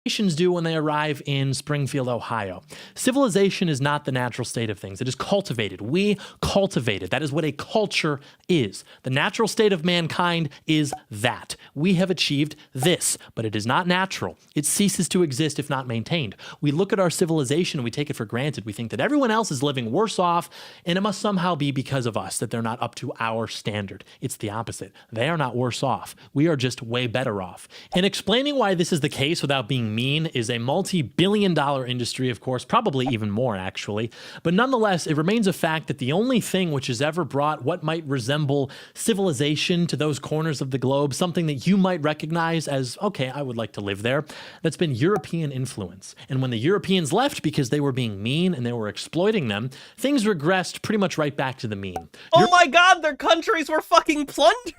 Nations do when they arrive in Springfield, Ohio. Civilization is not the natural state of things. It is cultivated. We cultivate it. That is what a culture is. The natural state of mankind is that. We have achieved this, but it is not natural. It ceases to exist if not maintained. We look at our civilization and we take it for granted. We think that everyone else is living worse off, and it must somehow be because of us that they're not up to our standard. It's the opposite. They are not worse off. We are just way better off. And explaining why this is the case without being mean is a multi-billion-dollar industry, of course, probably even more actually, but nonetheless, it remains a fact that the only thing which has ever brought what might resemble civilization to those corners of the globe, something that you might recognize as, okay, I would like to live there, that's been European influence. And when the Europeans left because they were being mean and they were exploiting them, things regressed pretty much right back to the mean. Oh my god, their countries were fucking plundered!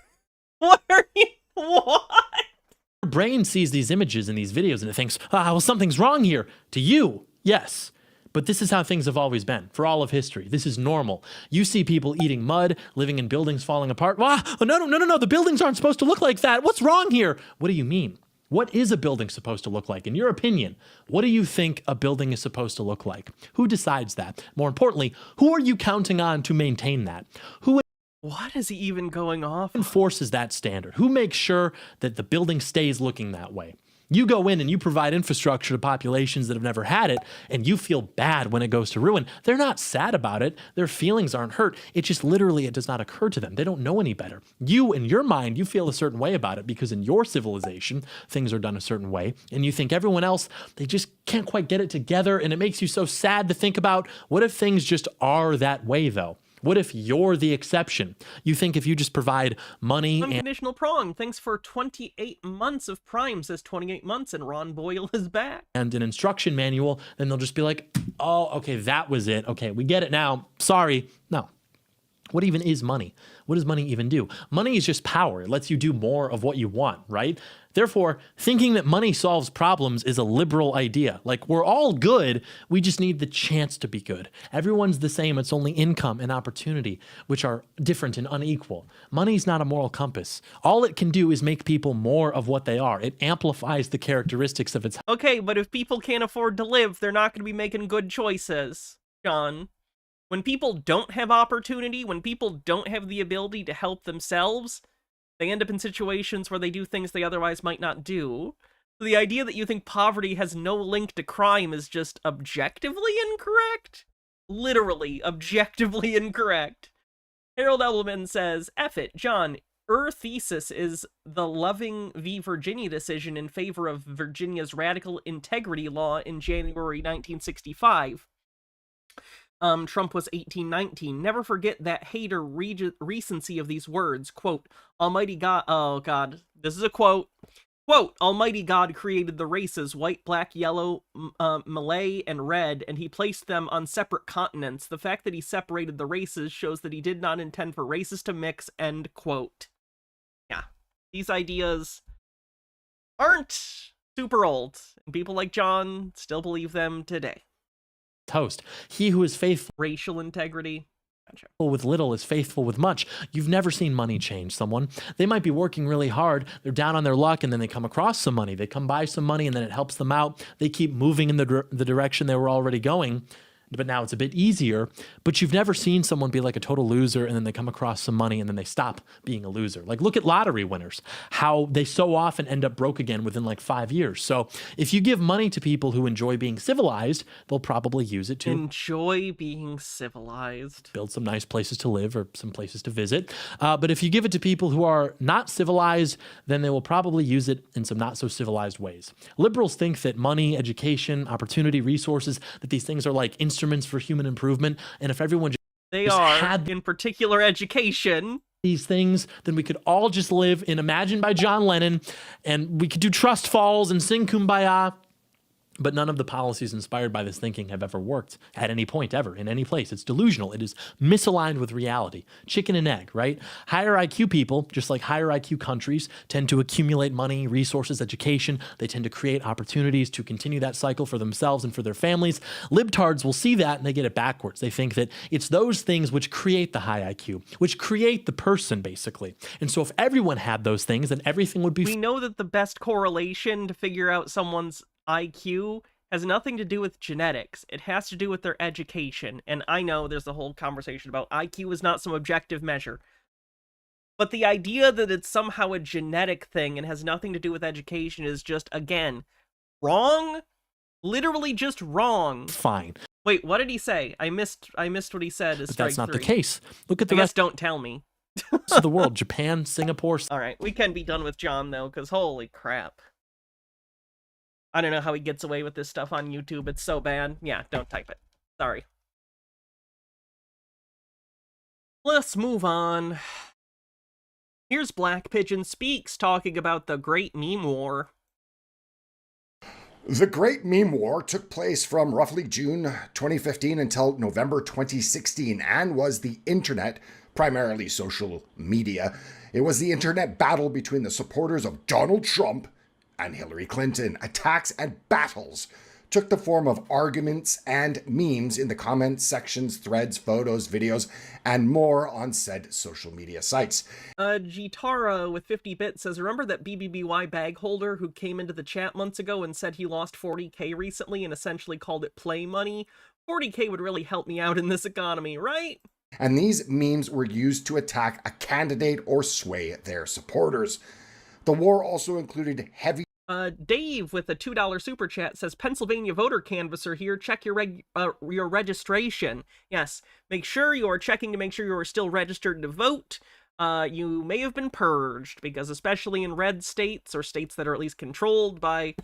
What are you— what? Your brain sees these images and these videos and it thinks, well, something's wrong here. To you, yes. But this is how things have always been for all of history. This is normal. You see people eating mud, living in buildings falling apart. No, the buildings aren't supposed to look like that. What's wrong here? What do you mean? What is a building supposed to look like? In your opinion, what do you think a building is supposed to look like? Who decides that? More importantly, who are you counting on to maintain that? What is he even going off? Enforces that standard? Who makes sure that the building stays looking that way? You go in and you provide infrastructure to populations that have never had it, and you feel bad when it goes to ruin. They're not sad about it. Their feelings aren't hurt. It just literally, it does not occur to them. They don't know any better. You, in your mind, you feel a certain way about it because in your civilization, things are done a certain way, and you think everyone else, they just can't quite get it together, and it makes you so sad to think about, what if things just are that way, though? What if you're the exception? You think if you just provide money and Unconditional prong. Thanks for 28 months of Prime, says 28 months, and Ron Boyle is back. an instruction manual, then they'll just be like, oh, okay, that was it. Okay, we get it now. Sorry. No. What even is money? What does money even do? Money is just power. It lets you do more of what you want, right? Therefore, thinking that money solves problems is a liberal idea. Like, we're all good, we just need the chance to be good. Everyone's the same, it's only income and opportunity, which are different and unequal. Money's not a moral compass. All it can do is make people more of what they are. It amplifies the characteristics of its. Okay, but if people can't afford to live, they're not going to be making good choices, John. When people don't have opportunity, when people don't have the ability to help themselves, they end up in situations where they do things they otherwise might not do. So the idea that you think poverty has no link to crime is just objectively incorrect? Literally, objectively incorrect. Harold Elman says, F it, John, thesis is the Loving v. Virginia decision in favor of Virginia's radical integrity law in January 1965. Trump was 1819. Never forget that hater recency of these words. Quote, Almighty God, oh God, this is a quote. Quote, Almighty God created the races, white, black, yellow, Malay, and red, and he placed them on separate continents. The fact that he separated the races shows that he did not intend for races to mix, end quote. Yeah, these ideas aren't super old, and people like John still believe them today. Toast. He who is faithful Racial integrity. Gotcha. with little is faithful with much. You've never seen money change someone. They might be working really hard. They're down on their luck, and then they come across some money. They come by some money, and then it helps them out. They keep moving in the direction they were already going. But now it's a bit easier. But you've never seen someone be like a total loser and then they come across some money and then they stop being a loser. Like, look at lottery winners, how they so often end up broke again within like 5 years. So if you give money to people who enjoy being civilized, they'll probably use it to enjoy being civilized, build some nice places to live or some places to visit. But if you give it to people who are not civilized, then they will probably use it in some not so civilized ways. Liberals think that money, education, opportunity, resources, that these things are like instruments for human improvement, and if everyone had in particular education these things, then we could all just live in Imagine by John Lennon, and we could do trust falls and sing Kumbaya. But none of the policies inspired by this thinking have ever worked at any point ever, in any place. It's delusional. It is misaligned with reality. Chicken and egg, right? Higher IQ people, just like higher IQ countries, tend to accumulate money, resources, education. They tend to create opportunities to continue that cycle for themselves and for their families. Libtards will see that and they get it backwards. They think that it's those things which create the high IQ, which create the person, basically. And so if everyone had those things, then everything would be... We know that the best correlation to figure out someone's IQ has nothing to do with genetics. It has to do with their education. And I know there's a whole conversation about IQ is not some objective measure. But the idea that it's somehow a genetic thing and has nothing to do with education is just, again, wrong. Literally just wrong. Fine. Wait, what did he say? I missed what he said. But that's not the case. Look at I the guess rest don't tell me. of the world. Japan, Singapore. All right, we can be done with John, though, because holy crap. I don't know how he gets away with this stuff on YouTube. It's so bad. Yeah, don't type it. Sorry. Let's move on. Here's Black Pigeon Speaks talking about the Great Meme War. The Great Meme War took place from roughly June 2015 until November 2016 and was the internet, primarily social media. It was the internet battle between the supporters of Donald Trump and Hillary Clinton, attacks and battles took the form of arguments and memes in the comment sections, threads, photos, videos, and more on said social media sites. Gitara with 50 bits says, remember that BBBY bag holder who came into the chat months ago and said he lost 40K recently and essentially called it play money? 40K would really help me out in this economy, right? And these memes were used to attack a candidate or sway their supporters. The war also included heavy... Dave with a $2 super chat says, Pennsylvania voter canvasser here, check your registration. Yes, make sure you're checking to make sure you're still registered to vote. You may have been purged, because especially in red states, or states that are at least controlled by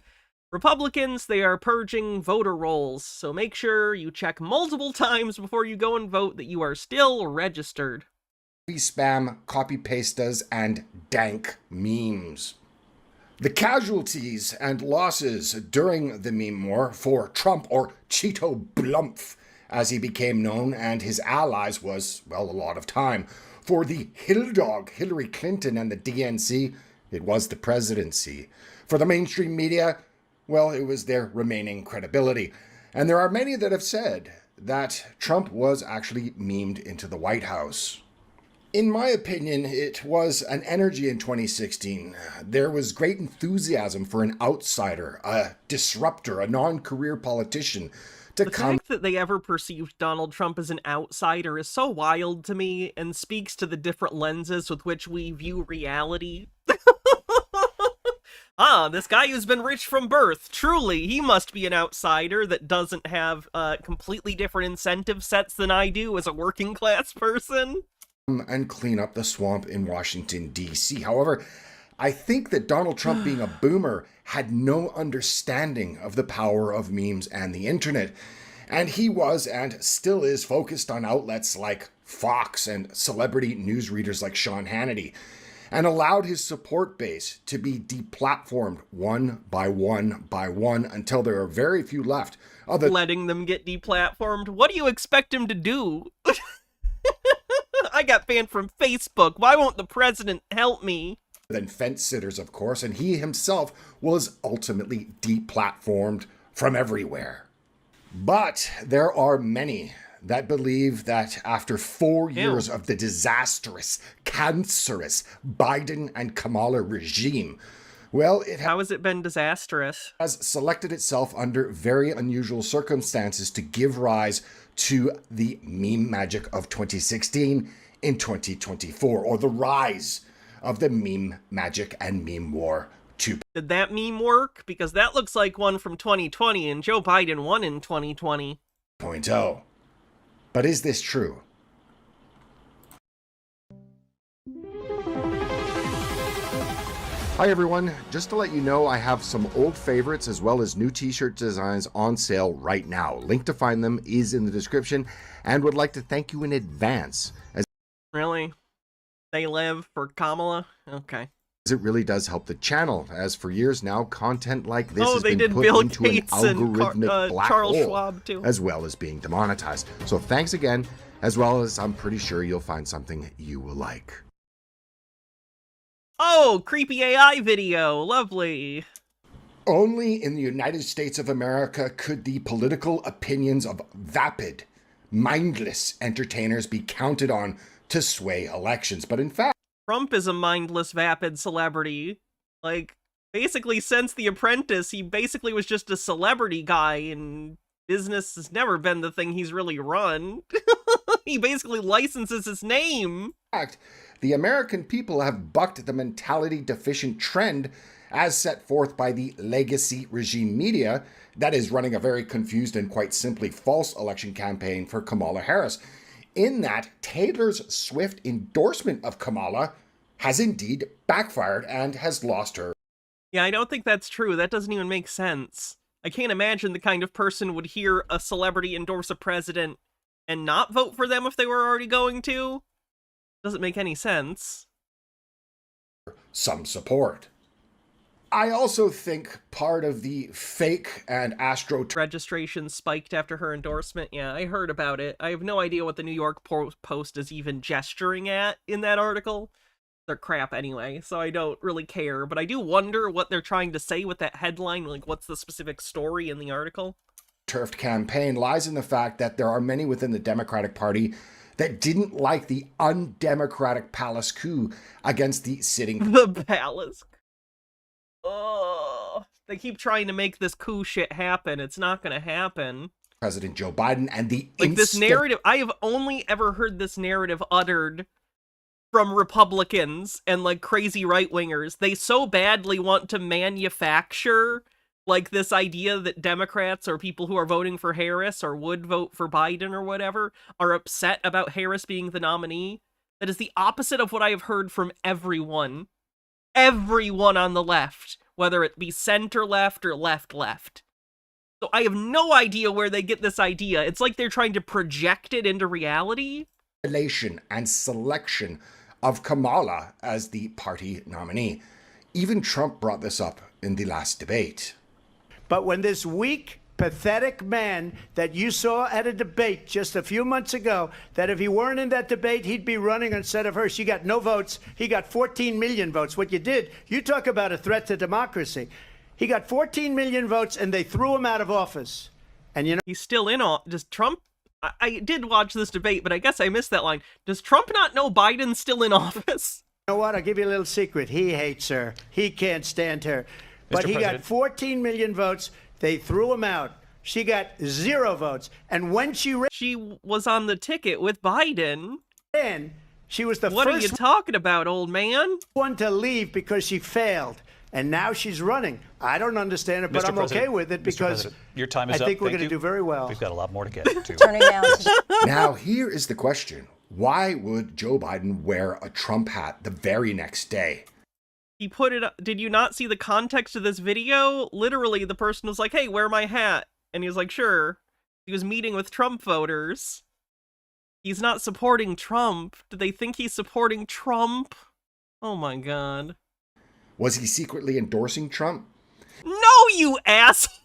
Republicans, they are purging voter rolls. So make sure you check multiple times before you go and vote that you are still registered. Spam, copy-pastas, and dank memes. The casualties and losses during the meme war for Trump, or Cheeto Blumph, as he became known, and his allies was, well, a lot of time. For the hill dog, Hillary Clinton, and the DNC, it was the presidency. For the mainstream media, well, it was their remaining credibility. And there are many that have said that Trump was actually memed into the White House. In my opinion, it was an energy in 2016. There was great enthusiasm for an outsider, a disruptor, a non-career politician to come. The fact that they ever perceived Donald Trump as an outsider is so wild to me and speaks to the different lenses with which we view reality. This guy who's been rich from birth, truly, he must be an outsider that doesn't have completely different incentive sets than I do as a working class person. And clean up the swamp in Washington, D.C. However, I think that Donald Trump, being a boomer, had no understanding of the power of memes and the internet. And he was, and still is, focused on outlets like Fox and celebrity newsreaders like Sean Hannity, and allowed his support base to be deplatformed one by one until there are very few left. Letting them get deplatformed? What do you expect him to do? I got banned from Facebook. Why won't the president help me? Than fence sitters, of course, and he himself was ultimately deplatformed from everywhere. But there are many that believe that after 4 years of the disastrous, cancerous Biden and Kamala regime, well, how has it been disastrous? Has selected itself under very unusual circumstances to give rise to the meme magic of 2016 in 2024, or the rise of the meme magic and meme war 2.0. Did that meme work? Because that looks like one from 2020, and Joe Biden won in 2020. But is this true? Hi everyone, just to let you know, I have some old favorites as well as new t-shirt designs on sale right now. Link to find them is in the description, and would like to thank you in advance. Really? They live for Kamala? Okay. It really does help the channel, as for years now, content like this has they been did put Bill into Gates an algorithmic black Charles hole, Schwab too, as well as being demonetized. So thanks again, as well as I'm pretty sure you'll find something you will like. Oh, creepy AI video. Lovely. Only in the United States of America could the political opinions of vapid, mindless entertainers be counted on to sway elections. But in fact, Trump is a mindless, vapid celebrity. Like, basically, since The Apprentice, he basically was just a celebrity guy, and business has never been the thing he's really run. He basically licenses his name. In fact, the American people have bucked the mentality deficient trend as set forth by the legacy regime media that is running a very confused and quite simply false election campaign for Kamala Harris. In that, Taylor's swift endorsement of Kamala has indeed backfired and has lost her. Yeah, I don't think that's true. That doesn't even make sense. I can't imagine the kind of person would hear a celebrity endorse a president and not vote for them if they were already going to. Doesn't make any sense. Some support. I also think part of the fake and registration spiked after her endorsement. Yeah, I heard about it. I have no idea what the New York Post is even gesturing at in that article. they're crap anyway, so I don't really care. But I do wonder what they're trying to say with that headline. Like, what's the specific story in the article? Turfed campaign lies in the fact that there are many within the Democratic Party that didn't like the undemocratic palace coup against the sitting The palace. Oh, they keep trying to make this coup shit happen. It's not going to happen. President Joe Biden and the like this narrative. I have only ever heard this narrative uttered from Republicans and like crazy right-wingers. They so badly want to manufacture like this idea that Democrats or people who are voting for Harris or would vote for Biden or whatever are upset about Harris being the nominee. That is the opposite of what I have heard from everyone. Everyone on the left, whether it be center left or left. So I have no idea where they get this idea. It's like they're trying to project it into reality. And selection of Kamala as the party nominee. Even Trump brought this up in the last debate. But when this weak, pathetic man that you saw at a debate just a few months ago, that if he weren't in that debate, he'd be running instead of her. She got no votes. He got 14 million votes. What you did, you talk about a threat to democracy. He got 14 million votes and they threw him out of office. And you know, he's still in on. Does Trump? I did watch this debate, but I guess I missed that line. Does Trump not know Biden's still in office? You know what? I'll give you a little secret. He hates her. He can't stand her. But he got 14 million votes. They threw him out. She got 0 votes. And when she was on the ticket with Biden. And she was the what first are you talking about, old man? One to leave because she failed. And now she's running. I don't understand it, but I'm okay with it because your time is I think up. we're going to do very well. We've got a lot more to get to. Turning now. Now, here is the question. Why would Joe Biden wear a Trump hat the very next day? He put it up. Did you not see the context of this video? Literally, the person was like, hey, wear my hat. And he was like, sure. He was meeting with Trump voters. He's not supporting Trump. Do they think he's supporting Trump? Oh my God. Was he secretly endorsing Trump? No, you ass!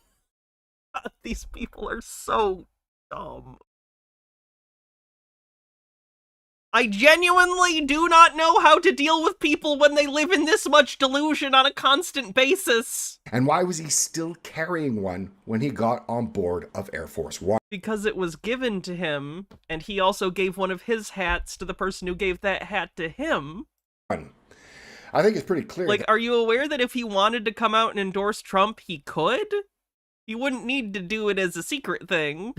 These people are so dumb. I genuinely do not know how to deal with people when they live in this much delusion on a constant basis. And why was he still carrying one when he got on board of Air Force One? Because it was given to him, and he also gave one of his hats to the person who gave that hat to him. I think it's pretty clear. Like, are you aware that if he wanted to come out and endorse Trump, he could? He wouldn't need to do it as a secret thing.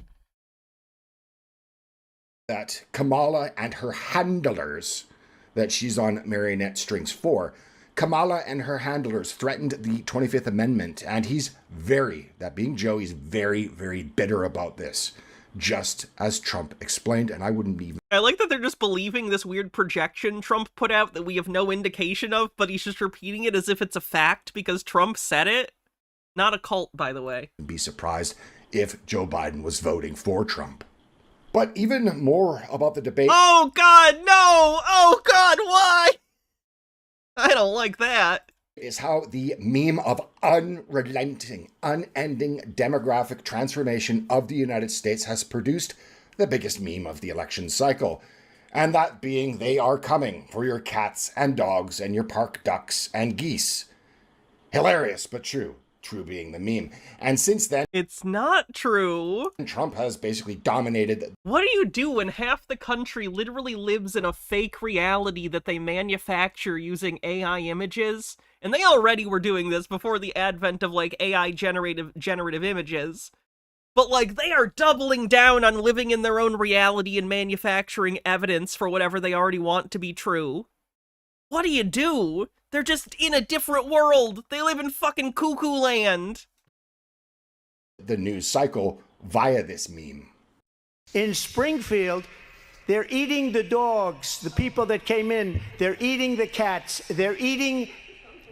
That Kamala and her handlers, that she's on marionette strings for, Kamala and her handlers threatened the 25th Amendment, and he's that being Joe, he's very, very bitter about this. Just as Trump explained, and I wouldn't even... I like that they're just believing this weird projection Trump put out that we have no indication of, but he's just repeating it as if it's a fact because Trump said it. Not a cult, by the way. Be surprised if Joe Biden was voting for Trump. But even more about the debate... Oh, God, no! Oh, God, why? I don't like that. Is how the meme of unrelenting, unending demographic transformation of the United States has produced the biggest meme of the election cycle. And that being, they are coming for your cats and dogs and your park ducks and geese. Hilarious, but true. True being the meme. And since then... It's not true. Trump has basically dominated... What do you do when half the country literally lives in a fake reality that they manufacture using AI images? And they already were doing this before the advent of, like, AI generative images. But, like, they are doubling down on living in their own reality and manufacturing evidence for whatever they already want to be true. What do you do? They're just in a different world. They live in fucking cuckoo land. The news cycle via this meme. In Springfield, they're eating the dogs, the people that came in. They're eating the cats. They're eating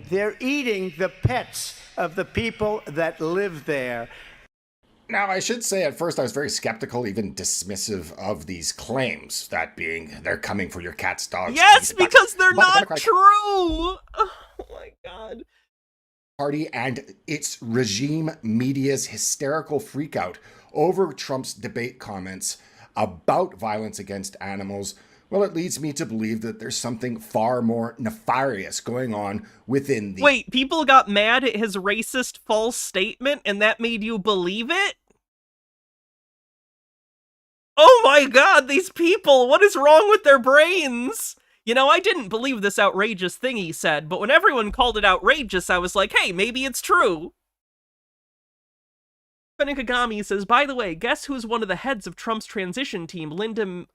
the pets of the people that live there. Now, I should say at first I was very skeptical, even dismissive of these claims, that being they're coming for your cats, dogs. Yes, because they're not true. Oh my God. Party and its regime media's hysterical freakout over Trump's debate comments about violence against animals Well, it leads me to believe that there's something far more nefarious going on within the... Wait, people got mad at his racist false statement and that made you believe it? Oh my god, these people! What is wrong with their brains? You know, I didn't believe this outrageous thing he said, but when everyone called it outrageous, I was like, hey, maybe it's true. Fenikagami says, by the way, guess who's one of the heads of Trump's transition team? Linda,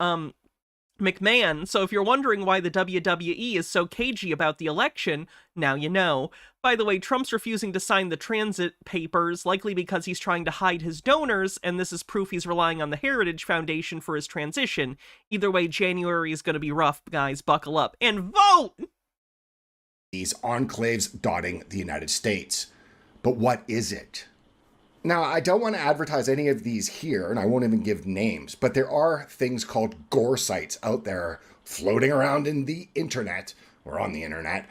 McMahon. So if you're wondering why the WWE is so cagey about the election, now you know. By the way, Trump's refusing to sign the transit papers, likely because he's trying to hide his donors, and this is proof he's relying on the Heritage Foundation for his transition. Either way, January is going to be rough, guys. Buckle up and vote! These enclaves dotting the United States. But what is it? Now, I don't want to advertise any of these here, and I won't even give names, but there are things called gore sites out there floating around in the internet, or on the internet,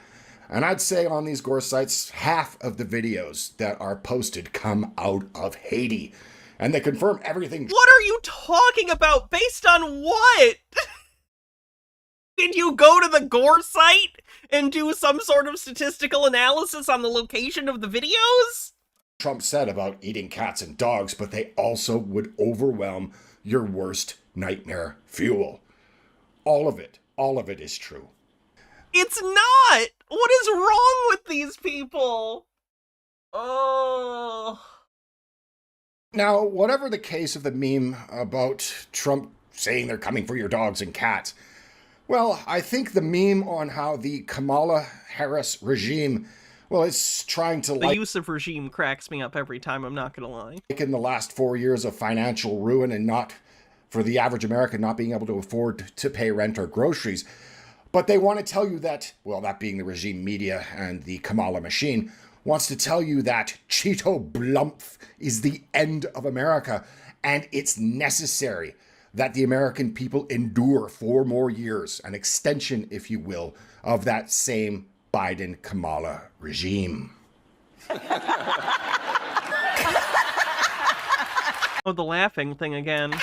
and I'd say on these gore sites, half of the videos that are posted come out of Haiti, and they confirm everything. What are you talking about? Based on what? Did you go to the gore site and do some sort of statistical analysis on the location of the videos? Trump said about eating cats and dogs, but they also would overwhelm your worst nightmare fuel. All of it is true. It's not! What is wrong with these people? Oh. Now, whatever the case of the meme about Trump saying they're coming for your dogs and cats, well, I think the meme on how the Kamala Harris regime, well, it's trying to The use of regime cracks me up every time, I'm not gonna lie. Like in the last 4 years of financial ruin and not for the average American not being able to afford to pay rent or groceries. But they want to tell you that, well, that being the regime media and the Kamala machine, wants to tell you that Cheeto Blumph is the end of America and it's necessary that the American people endure 4 more years, an extension, if you will, of that same Biden-Kamala regime. Oh, the laughing thing again.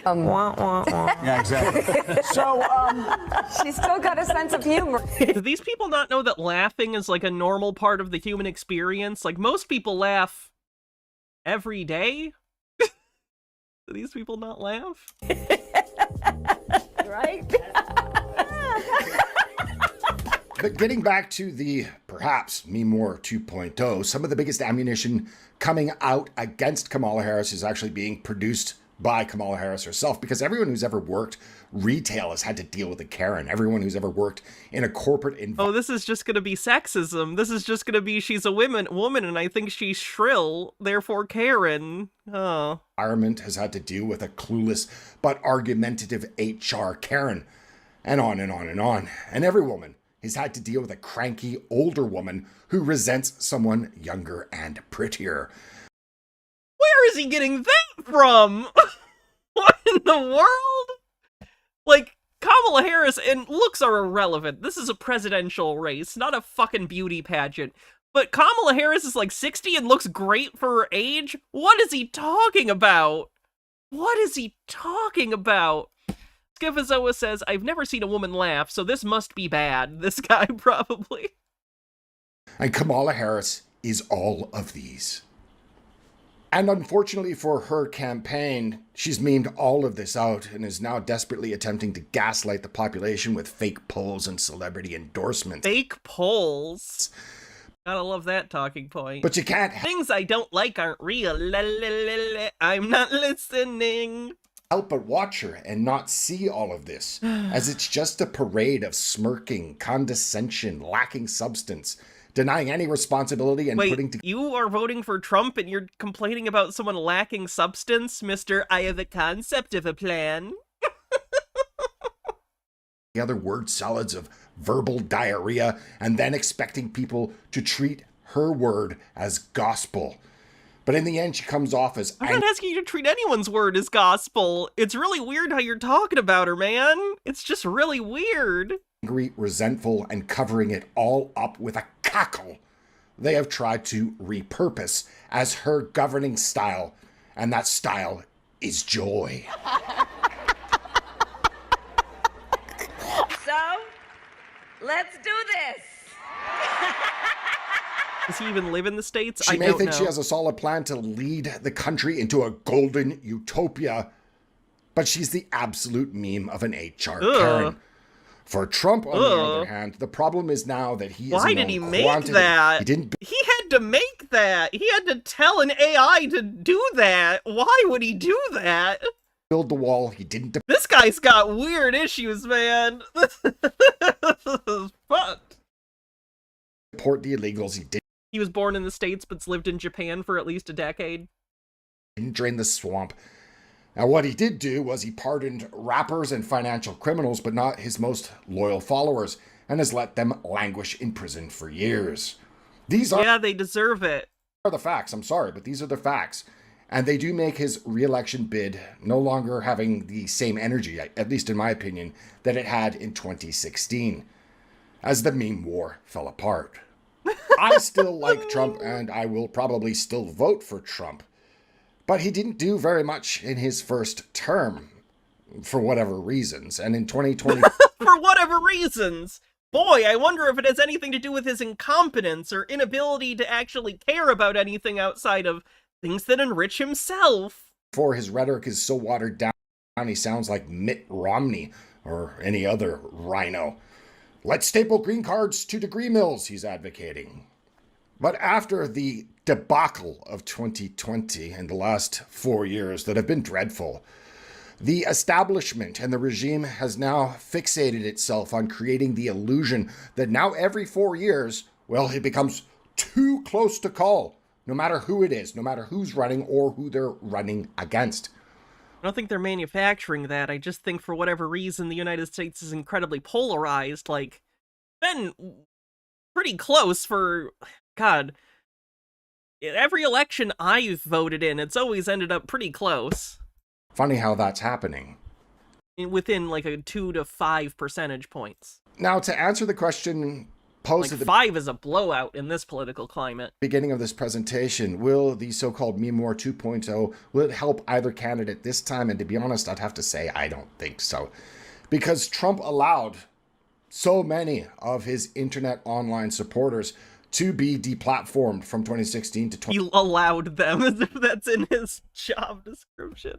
Yeah, exactly. So, she's still got a sense of humor. Do these people not know that laughing is like a normal part of the human experience? Like, most people laugh every day. Do these people not laugh? Right? But getting back to the, perhaps, Me More 2.0, some of the biggest ammunition coming out against Kamala Harris is actually being produced by Kamala Harris herself, because everyone who's ever worked retail has had to deal with a Karen. Everyone who's ever worked in a corporate environment. Oh, this is just gonna be sexism. This is just gonna be she's a woman and I think she's shrill, therefore Karen. Oh. Environment has had to deal with a clueless but argumentative HR Karen, and on and on and on. And every woman has had to deal with a cranky older woman who resents someone younger and prettier. Where is he getting that from? What in the world? Like, Kamala Harris, and looks are irrelevant. This is a presidential race, not a fucking beauty pageant. But Kamala Harris is like 60 and looks great for her age? What is he talking about? What is he talking about? Skifazoa says, I've never seen a woman laugh, so this must be bad. This guy probably. And Kamala Harris is all of these. And unfortunately for her campaign, she's memed all of this out and is now desperately attempting to gaslight the population with fake polls and celebrity endorsements. Fake polls? Gotta love that talking point. But you can't Things I don't like aren't real. I'm not listening. help but watch her and not see all of this, as it's just a parade of smirking, condescension, lacking substance, denying any responsibility and putting together. You are voting for Trump and you're complaining about someone lacking substance, Mr. I have a concept of a plan. Other word salads of verbal diarrhea, and then expecting people to treat her word as gospel. But in the end, she comes off as... I'm not asking you to treat anyone's word as gospel. It's really weird how you're talking about her, man. It's just really weird. Angry, resentful, and covering it all up with a cackle they have tried to repurpose as her governing style And that style is joy. So, let's do this. Does he even live in the States? She I may don't think know. she has a solid plan to lead the country into a golden utopia, but she's the absolute meme of an HR Karen. For Trump, on the other hand, the problem is now that he is Why a did he known make quantity. that? He didn't He had to make that. He had to tell an AI to do that. Why would he do that? build the wall. He didn't This guy's got weird issues, man. This is fucked. deport the illegals. He He was born in the States, but's lived in Japan for at least a decade. didn't drain the swamp. Now, what he did do was he pardoned rappers and financial criminals, but not his most loyal followers, and has let them languish in prison for years. These are Yeah, they deserve it. the facts. I'm sorry, but these are the facts. And they do make his re-election bid no longer having the same energy, at least in my opinion, that it had in 2016, as the meme war fell apart. I still like Trump, and I will probably still vote for Trump. But he didn't do very much in his first term, for whatever reasons. And in 2020... For whatever reasons. Boy, I wonder if it has anything to do with his incompetence or inability to actually care about anything outside of things that enrich himself. For his rhetoric is so watered down, he sounds like Mitt Romney or any other rhino. Let's staple green cards to degree mills, he's advocating. But after the debacle of 2020 and the last 4 years that have been dreadful, the establishment and the regime has now fixated itself on creating the illusion that now every 4 years, well, it becomes too close to call, no matter who it is, no matter who's running or who they're running against. I don't think they're manufacturing that. I just think for whatever reason, the United States is incredibly polarized. Like, been pretty close for, God, every election I've voted in, it's always ended up pretty close. Funny how that's happening. Within like a 2 to 5 percentage points. Now, to answer the question posed Like at the 5 is a blowout in this political climate. beginning of this presentation, will the so-called meme war 2.0, will it help either candidate this time? And to be honest, I'd have to say I don't think so. Because Trump allowed so many of his internet online supporters to be deplatformed from 2016 to 20. He allowed them, as if that's in his job description.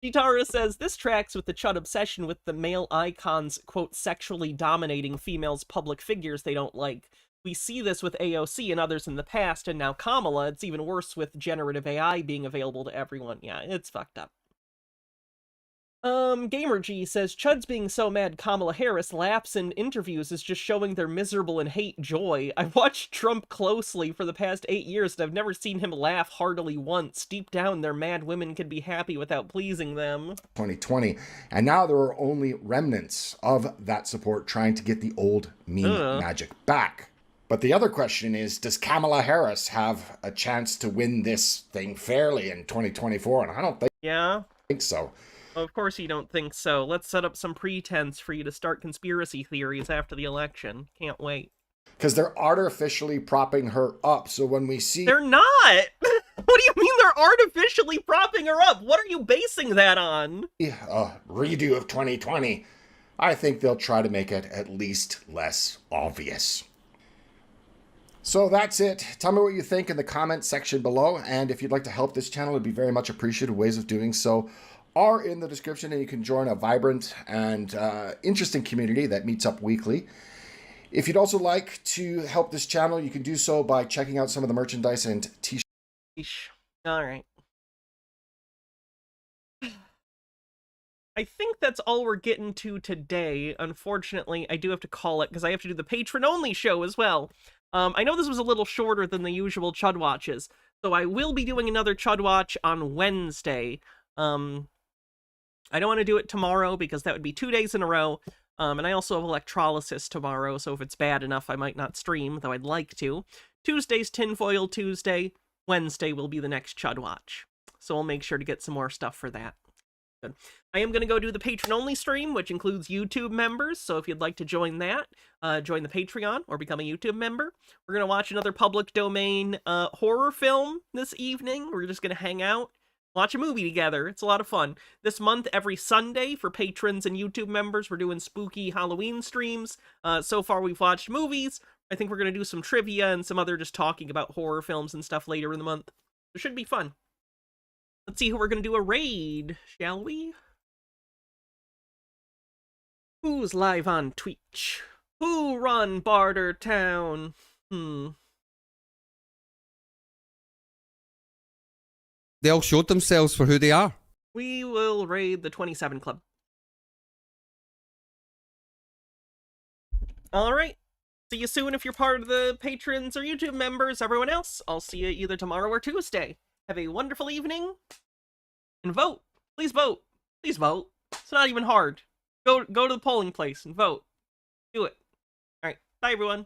Gitara says, this tracks with the Chud obsession with the male icons, quote, sexually dominating females' public figures they don't like. We see this with AOC and others in the past, and now Kamala. It's even worse with generative AI being available to everyone. Yeah, it's fucked up. GamerG says, Chud's being so mad Kamala Harris laughs in interviews is just showing their miserable and hate joy. I've watched Trump closely for the past 8 years, and I've never seen him laugh heartily once. Deep down, they're mad women can be happy without pleasing them. 2020. And now there are only remnants of that support trying to get the old meme magic back. But the other question is, does Kamala Harris have a chance to win this thing fairly in 2024? And I don't think so. Of course you don't think so. Let's set up some pretense for you to start conspiracy theories after the election. Can't wait. Because they're artificially propping her up. So when we see... They're not! What do you mean they're artificially propping her up? What are you basing that on? A redo of 2020. I think they'll try to make it at least less obvious. So that's it. Tell me what you think in the comments section below. And if you'd like to help this channel, it'd be very much appreciated. Ways of doing so are in the description, and you can join a vibrant and interesting community that meets up weekly. If you'd also like to help this channel, you can do so by checking out some of the merchandise and t-shirts. All right. I think that's all we're getting to today. Unfortunately, I do have to call it because I have to do the patron-only show as well. I know this was a little shorter than the usual Chud Watches, so I will be doing another Chud Watch on Wednesday. I don't want to do it tomorrow because that would be 2 days in a row. And I also have electrolysis tomorrow, so if it's bad enough, I might not stream, though I'd like to. Tuesday's Tinfoil Tuesday. Wednesday will be the next Chud Watch. So I'll make sure to get some more stuff for that. Good. I am going to go do the patron-only stream, which includes YouTube members, so if you'd like to join that, join the Patreon or become a YouTube member. We're going to watch another public domain horror film this evening. We're just going to hang out, watch a movie together. It's a lot of fun. This month, every Sunday, for patrons and YouTube members, we're doing spooky Halloween streams. So far, we've watched movies. I think we're going to do some trivia and some other just talking about horror films and stuff later in the month. It should be fun. Let's see who we're going to do a raid, shall we? Who's live on Twitch? Who run Barter Town? They all showed themselves for who they are. We will raid the 27 Club. Alright. See you soon if you're part of the patrons or YouTube members. Everyone else, I'll see you either tomorrow or Tuesday. Have a wonderful evening. And vote. Please vote. Please vote. It's not even hard. Go to the polling place and vote. Do it. Alright. Bye, everyone.